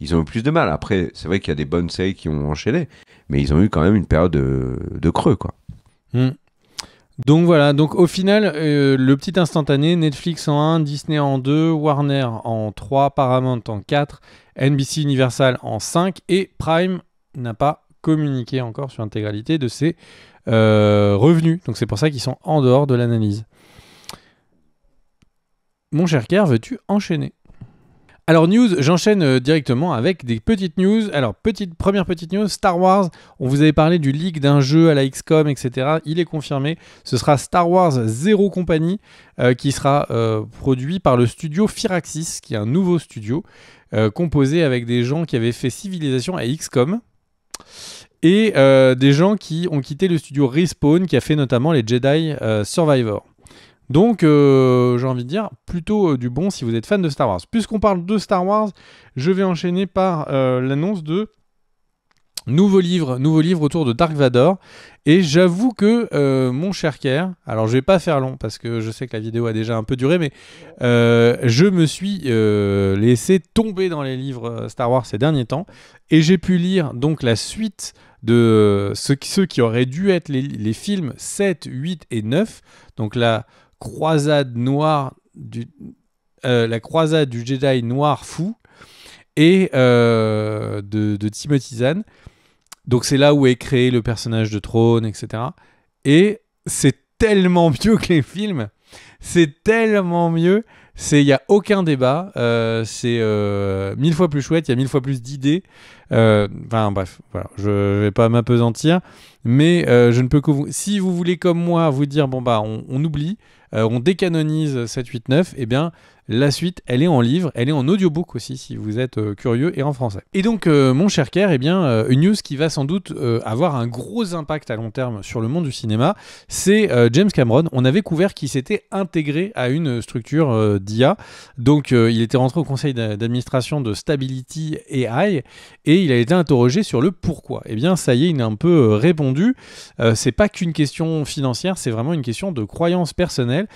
ils ont eu plus de mal. Après, c'est vrai qu'il y a des bonnes séries qui ont enchaîné, mais ils ont eu quand même une période de creux, quoi. Donc voilà, donc au final, le petit instantané, Netflix en 1, Disney en 2, Warner en 3, Paramount en 4, NBC Universal en 5 et Prime n'a pas communiqué encore sur l'intégralité de ses revenus. Donc c'est pour ça qu'ils sont en dehors de l'analyse. Mon cher Kerr, veux-tu enchaîner ? Alors news, j'enchaîne directement avec des petites news. Alors première petite news, Star Wars. On vous avait parlé du leak d'un jeu à la XCOM, etc. Il est confirmé. Ce sera Star Wars Zero Company qui sera produit par le studio Firaxis, qui est un nouveau studio composé avec des gens qui avaient fait Civilization et XCOM. Et des gens qui ont quitté le studio Respawn, qui a fait notamment les Jedi Survivor. Donc, j'ai envie de dire, plutôt du bon si vous êtes fan de Star Wars. Puisqu'on parle de Star Wars, je vais enchaîner par l'annonce de nouveau livre autour de Dark Vador. Et j'avoue que, mon cher Kerr, alors je vais pas faire long parce que je sais que la vidéo a déjà un peu duré, mais je me suis laissé tomber dans les livres Star Wars ces derniers temps. Et j'ai pu lire donc la suite de ceux qui auraient dû être les films 7, 8 et 9. Donc la croisade noire la croisade du Jedi noir fou et de Timothy Zahn. Donc c'est là où est créé le personnage de Thrawn, etc. Et c'est tellement mieux que les films. C'est tellement mieux. Il n'y a aucun débat. C'est 1000 fois plus chouette. Il y a 1000 fois plus d'idées. Enfin bref, voilà. Je ne vais pas m'apesantir. Mais je ne peux que vous... Si vous voulez comme moi vous dire, bon bah on oublie, on décanonise 7, 8, 9, eh bien la suite, elle est en livre, elle est en audiobook aussi si vous êtes curieux et en français. Et donc mon cher Kerr, eh bien une news qui va sans doute avoir un gros impact à long terme sur le monde du cinéma, c'est James Cameron. On avait couvert qu'il s'était intégré à une structure d'IA. Donc il était rentré au conseil d'administration de Stability AI et il a été interrogé sur le pourquoi. Eh bien ça y est, il a un peu répondu. C'est pas qu'une question financière, c'est vraiment une question de croyance personnelle.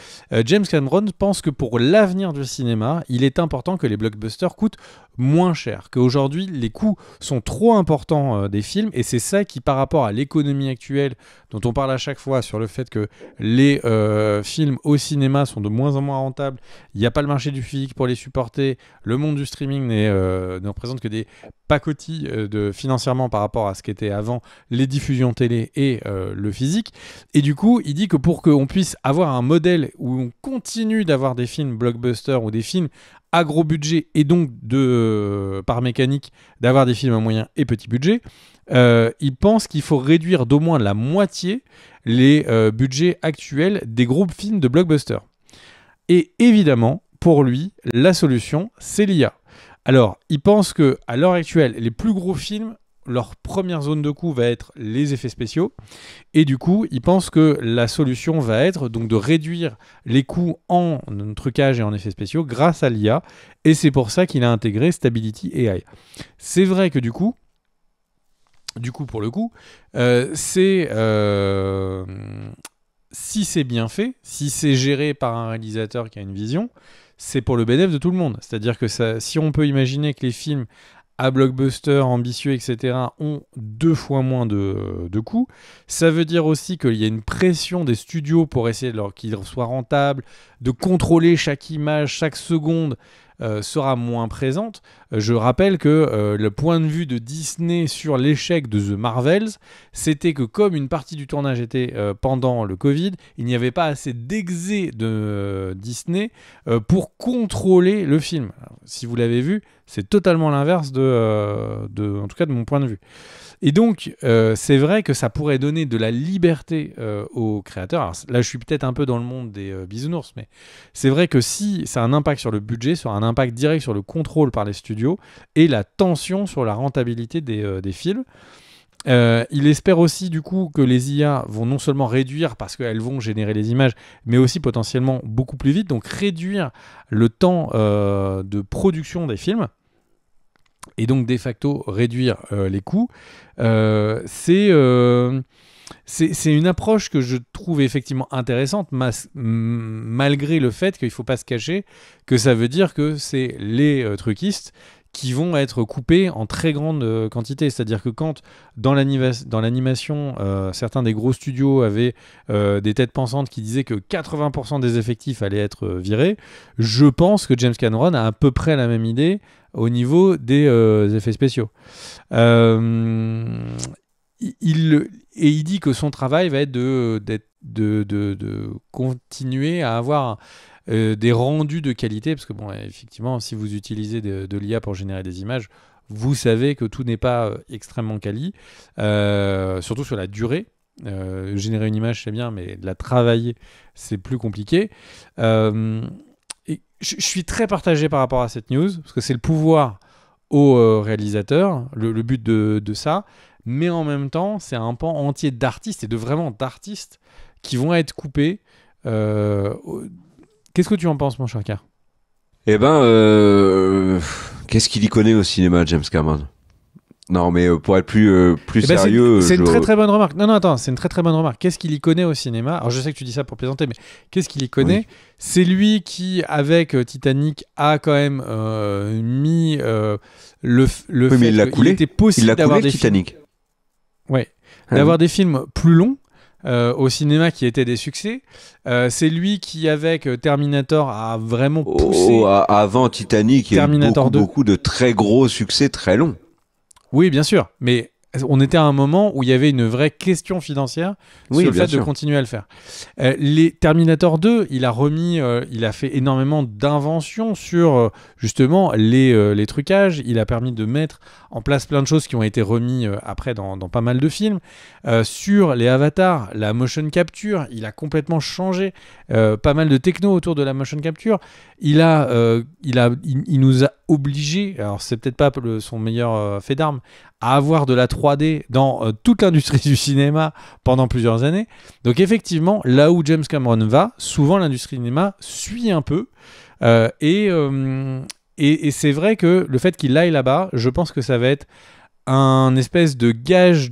James Cameron pense que pour l'avenir du cinéma, il est important que les blockbusters coûtent moins cher, qu'aujourd'hui les coûts sont trop importants des films, et c'est ça qui, par rapport à l'économie actuelle dont on parle à chaque fois sur le fait que les films au cinéma sont de moins en moins rentables, il n'y a pas le marché du physique pour les supporter, le monde du streaming ne représente que des pacotilles financièrement par rapport à ce qu'était avant les diffusions télé et le physique, et du coup il dit que pour qu'on puisse avoir un modèle où on continue d'avoir des films blockbusters ou des films à gros budget et donc par mécanique d'avoir des films à moyen et petit budget, il pense qu'il faut réduire d'au moins la moitié les budgets actuels des gros films de blockbuster. Et évidemment, pour lui, la solution, c'est l'IA. Alors, il pense qu'à l'heure actuelle, les plus gros films, leur première zone de coût va être les effets spéciaux, et du coup il pense que la solution va être donc de réduire les coûts en trucage et en effets spéciaux grâce à l'IA, et c'est pour ça qu'il a intégré Stability AI. C'est vrai que du coup pour le coup si c'est bien fait, si c'est géré par un réalisateur qui a une vision, c'est pour le bénéfice de tout le monde. C'est-à-dire que si on peut imaginer que les films à blockbuster, ambitieux, etc., ont 2 fois moins de coûts. Ça veut dire aussi qu'il y a une pression des studios pour essayer qu'ils soient rentables, de contrôler chaque image, chaque seconde sera moins présente. Je rappelle que le point de vue de Disney sur l'échec de The Marvels, c'était que comme une partie du tournage était pendant le Covid, il n'y avait pas assez d'exé de Disney pour contrôler le film. Alors, si vous l'avez vu, c'est totalement l'inverse en tout cas de mon point de vue. Et donc, c'est vrai que ça pourrait donner de la liberté aux créateurs. Alors, là, je suis peut-être un peu dans le monde des bisounours, mais c'est vrai que si ça a un impact sur le budget, ça a un impact direct sur le contrôle par les studios et la tension sur la rentabilité des films. Il espère aussi du coup que les IA vont non seulement réduire parce qu'elles vont générer les images, mais aussi potentiellement beaucoup plus vite, donc réduire le temps de production des films. Et donc de facto réduire les coûts. C'est une approche que je trouve effectivement intéressante, malgré le fait qu'il ne faut pas se cacher que ça veut dire que c'est les truquistes qui vont être coupés en très grande quantité. C'est-à-dire que quand, dans l'animation, certains des gros studios avaient des têtes pensantes qui disaient que 80% des effectifs allaient être virés, je pense que James Cameron a à peu près la même idée au niveau des effets spéciaux. Il dit que son travail va être de continuer à avoir des rendus de qualité, parce que bon, effectivement, si vous utilisez de l'IA pour générer des images, vous savez que tout n'est pas extrêmement quali, surtout sur la durée. Générer une image, c'est bien, mais la travailler, c'est plus compliqué. Et je suis très partagé par rapport à cette news, parce que c'est le pouvoir au réalisateur, le but de ça, mais en même temps, c'est un pan entier d'artistes, et vraiment d'artistes, qui vont être coupés. Qu'est-ce que tu en penses, mon cher Car? Eh ben, qu'est-ce qu'il y connaît au cinéma, James Cameron? Non, mais pour être plus sérieux... C'est une très très bonne remarque. Non, attends, c'est une très très bonne remarque. Qu'est-ce qu'il y connaît au cinéma? Alors je sais que tu dis ça pour plaisanter, mais qu'est-ce qu'il y connaît? Oui. C'est lui qui, avec Titanic, a quand même mis le Oui, fait mais il l'a qu'il coulé. était Il possible l'a d'avoir coulé, des films... Titanic. Ouais, Ah d'avoir oui. des films plus longs au cinéma qui étaient des succès. C'est lui qui, avec Terminator, a vraiment poussé Avant Titanic, il y a eu Terminator 2. beaucoup de très gros succès très longs. Oui, bien sûr, mais on était à un moment où il y avait une vraie question financière Oui, sur le bien fait de sûr. continuer à le faire. Les Terminator 2, il a fait énormément d'inventions sur justement les trucages. Il a permis de mettre en place plein de choses qui ont été remis après dans pas mal de films. Sur les avatars, la motion capture, il a complètement changé pas mal de techno autour de la motion capture. Il nous a obligés, alors c'est peut-être pas son meilleur fait d'armes, à avoir de la 3D dans toute l'industrie du cinéma pendant plusieurs années. Donc effectivement, là où James Cameron va, souvent l'industrie du cinéma suit un peu. Et c'est vrai que le fait qu'il aille là-bas, je pense que ça va être un espèce de gage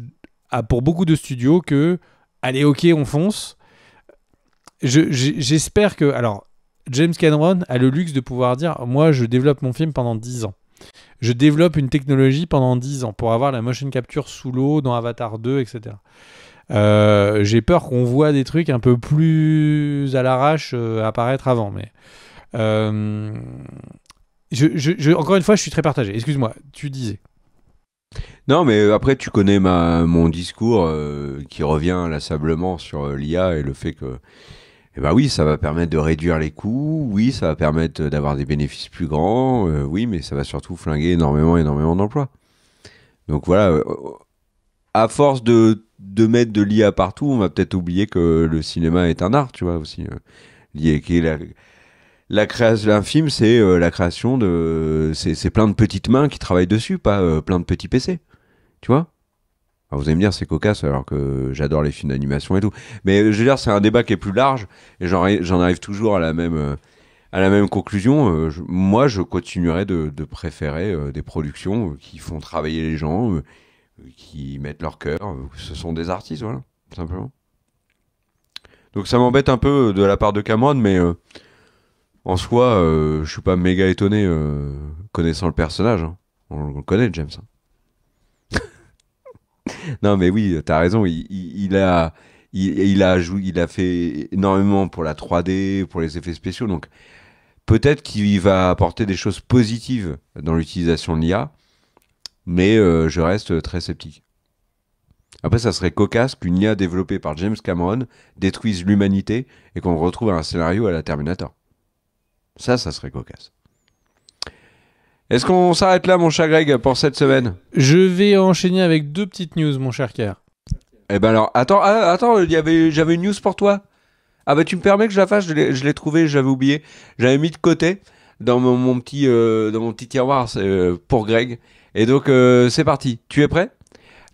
pour beaucoup de studios que, allez, ok, on fonce. J'espère que... Alors, James Cameron a le luxe de pouvoir dire, moi, je développe mon film pendant 10 ans. Je développe une technologie pendant 10 ans pour avoir la motion capture sous l'eau dans Avatar 2, etc. J'ai peur qu'on voit des trucs un peu plus à l'arrache apparaître avant. Mais encore une fois, je suis très partagé. Excuse-moi, tu disais. Non, mais après, tu connais mon discours qui revient inlassablement sur l'IA et le fait que, eh ben oui, ça va permettre de réduire les coûts, oui, ça va permettre d'avoir des bénéfices plus grands, oui, mais ça va surtout flinguer énormément d'emplois. Donc voilà, à force de mettre de l'IA partout, on va peut-être oublier que le cinéma est un art, tu vois, aussi. La création d'un film, c'est la création de... C'est plein de petites mains qui travaillent dessus, pas plein de petits PC. Tu vois? Alors vous allez me dire, c'est cocasse, alors que j'adore les films d'animation et tout. Mais je veux dire, c'est un débat qui est plus large, et j'en arrive toujours à la même conclusion. Moi, je continuerai de préférer des productions qui font travailler les gens, qui mettent leur cœur. Ce sont des artistes, voilà, tout simplement. Donc ça m'embête un peu de la part de Cameron, mais en soi, je suis pas méga étonné connaissant le personnage. Hein. On le connaît, James. Non, mais oui, t'as raison. Il a fait énormément pour la 3D, pour les effets spéciaux. Donc, peut-être qu'il va apporter des choses positives dans l'utilisation de l'IA, mais je reste très sceptique. Après, ça serait cocasse qu'une IA développée par James Cameron détruise l'humanité et qu'on retrouve un scénario à la Terminator. Ça serait cocasse. Est-ce qu'on s'arrête là, mon cher Greg, pour cette semaine? Je vais enchaîner avec 2 petites news, mon cher Ker. Eh ben alors, attends, j'avais une news pour toi. Ah bah tu me permets que je la fasse, je l'ai trouvé, j'avais oublié. J'avais mis de côté dans mon petit tiroir pour Greg. Et donc, c'est parti. Tu es prêt?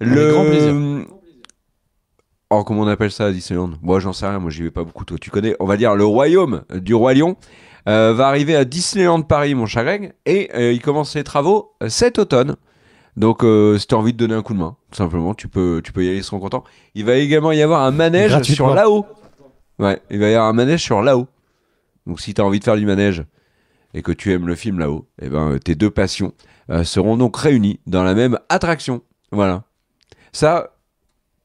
Avec grand plaisir. Oh, comment on appelle ça à Disneyland? Moi, j'en sais rien, moi j'y vais pas beaucoup. Toi, tu connais, on va dire, le royaume du Roi Lion. Va arriver à Disneyland Paris, mon cher Greg, et il commence ses travaux cet automne. Donc, si tu as envie de donner un coup de main, tout simplement, tu peux y aller, ils seront contents. Il va également y avoir un manège sur là-haut. Ouais, il va y avoir un manège sur là-haut. Donc, si tu as envie de faire du manège et que tu aimes le film là-haut, eh ben, tes 2 passions seront donc réunies dans la même attraction. Voilà. Ça,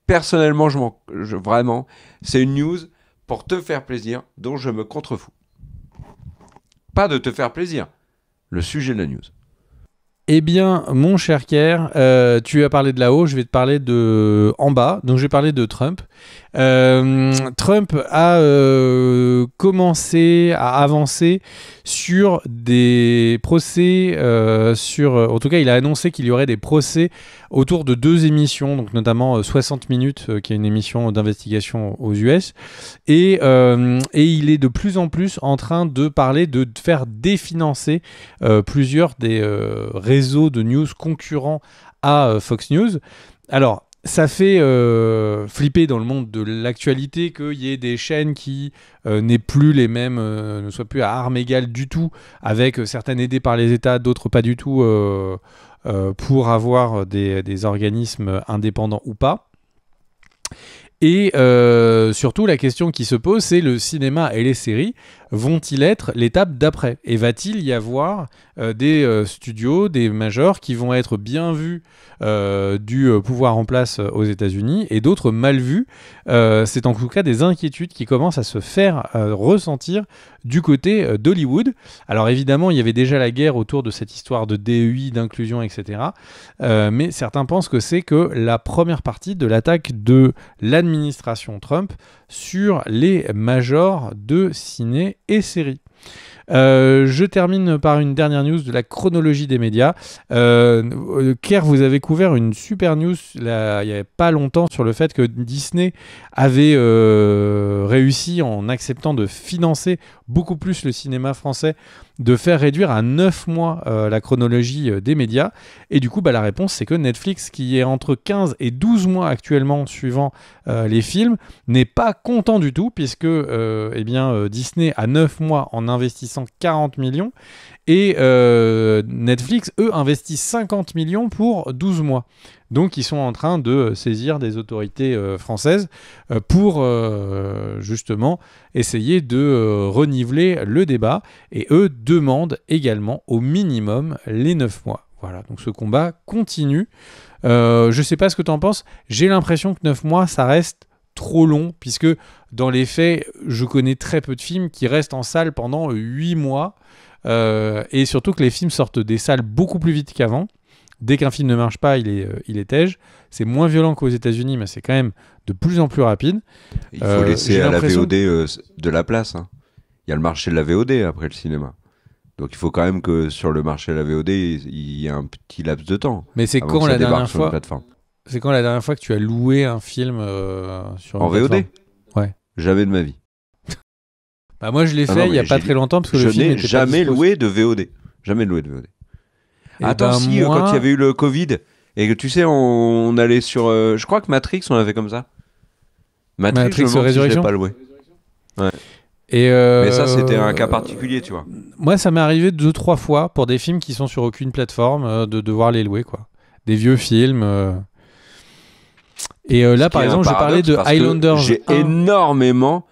personnellement, vraiment, c'est une news pour te faire plaisir, dont je me contrefous. Pas de te faire plaisir. Le sujet de la news. Eh bien, mon cher Kerr, tu as parlé de là-haut, je vais te parler de en bas. Donc, je vais parler de Trump. Trump a commencé à avancer sur des procès, en tout cas, il a annoncé qu'il y aurait des procès autour de 2 émissions, donc notamment 60 minutes, qui est une émission d'investigation aux US. Et il est de plus en plus en train de parler de faire définancer plusieurs des réseaux de news concurrents à Fox News. Alors, ça fait flipper dans le monde de l'actualité qu'il y ait des chaînes qui n'aient plus les mêmes, ne soient plus à armes égales du tout, avec certaines aidées par les États, d'autres pas du tout, pour avoir des organismes indépendants ou pas. Et surtout, la question qui se pose, c'est le cinéma et les séries vont-ils être l'étape d'après? Et va-t-il y avoir des studios, des majors qui vont être bien vus du pouvoir en place aux États-Unis et d'autres mal vus? C'est en tout cas des inquiétudes qui commencent à se faire ressentir du côté d'Hollywood. Alors évidemment, il y avait déjà la guerre autour de cette histoire de DEI, d'inclusion, etc. Mais certains pensent que c'est que la première partie de l'attaque de l'administration Trump sur les majors de ciné et séries. Je termine par une dernière news de la chronologie des médias. Kerr, vous avez couvert une super news là, il n'y a pas longtemps sur le fait que Disney avait réussi, en acceptant de financer beaucoup plus le cinéma français, de faire réduire à 9 mois la chronologie des médias. Et du coup, la réponse, c'est que Netflix, qui est entre 15 et 12 mois actuellement suivant les films, n'est pas content du tout, puisque Disney a 9 mois en investissant 40 millions, et Netflix, eux, investissent 50 millions pour 12 mois. Donc, ils sont en train de saisir des autorités françaises pour justement essayer de reniveler le débat. Et eux demandent également au minimum les 9 mois. Voilà, donc ce combat continue. Je ne sais pas ce que tu en penses. J'ai l'impression que 9 mois, ça reste trop long, puisque dans les faits, je connais très peu de films qui restent en salle pendant 8 mois. Et surtout que les films sortent des salles beaucoup plus vite qu'avant. Dès qu'un film ne marche pas, il est tège. C'est moins violent qu'aux États-Unis, mais c'est quand même de plus en plus rapide. Il faut laisser à la VOD de la place. Hein. Il y a le marché de la VOD après le cinéma. Donc il faut quand même que sur le marché de la VOD, il y ait un petit laps de temps. Mais c'est quand la dernière fois C'est quand la dernière fois que tu as loué un film sur une plateforme ? VOD ? Ouais. Jamais de ma vie. Moi je l'ai fait il n'y a pas très longtemps parce que le film n'était pas jamais loué de VOD. Jamais loué de VOD. Attends, quand il y avait eu le Covid et que tu sais, on allait sur. Je crois que Matrix, on avait comme ça. Matrix Résurrection. Je l'ai pas loué. Ouais. Mais ça, c'était un cas particulier, tu vois. Moi, ça m'est arrivé 2-3 fois pour des films qui sont sur aucune plateforme de devoir les louer, quoi. Des vieux films. Et là, par exemple, j'ai parlé de Highlanders. J'ai énormément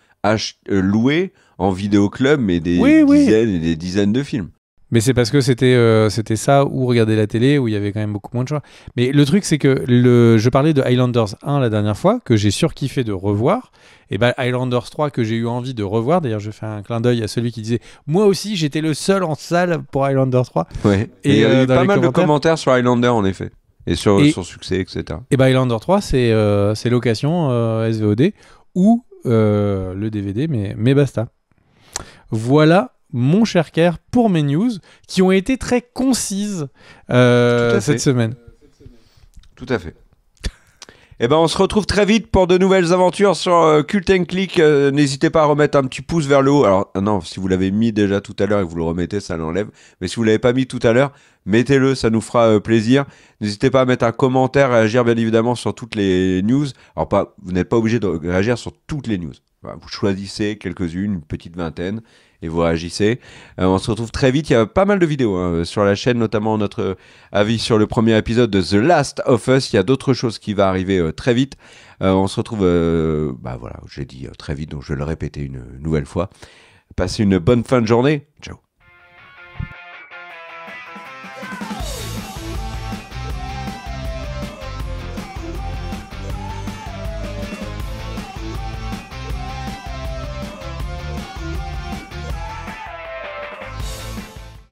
loué en vidéoclub, mais des dizaines et des dizaines de films. Mais c'est parce que c'était ça ou regarder la télé où il y avait quand même beaucoup moins de choix. Mais le truc, c'est que je parlais de Highlanders 1 la dernière fois, que j'ai surkiffé de revoir. Et Highlanders 3 que j'ai eu envie de revoir. D'ailleurs, je fais un clin d'œil à celui qui disait « Moi aussi, j'étais le seul en salle pour Highlanders 3 ». Ouais. Et il y a eu pas mal de commentaires sur Highlander, en effet. Et sur son succès, etc. Et Highlander 3, c'est location SVOD ou le DVD, mais basta. Voilà, mon cher Kerr, pour mes news qui ont été très concises cette semaine. Tout à fait. Eh ben, on se retrouve très vite pour de nouvelles aventures sur Cult & Click. N'hésitez pas à remettre un petit pouce vers le haut. Alors, non, si vous l'avez mis déjà tout à l'heure et que vous le remettez, ça l'enlève. Mais si vous l'avez pas mis tout à l'heure, mettez-le, ça nous fera plaisir. N'hésitez pas à mettre un commentaire, réagir bien évidemment sur toutes les news. Alors, vous n'êtes pas obligé de réagir sur toutes les news. Vous choisissez quelques-unes, une petite vingtaine, et vous réagissez. On se retrouve très vite. Il y a pas mal de vidéos sur la chaîne, notamment notre avis sur le premier épisode de The Last of Us. Il y a d'autres choses qui vont arriver très vite. On se retrouve, voilà, j'ai dit très vite, donc je vais le répéter une nouvelle fois. Passez une bonne fin de journée. Ciao.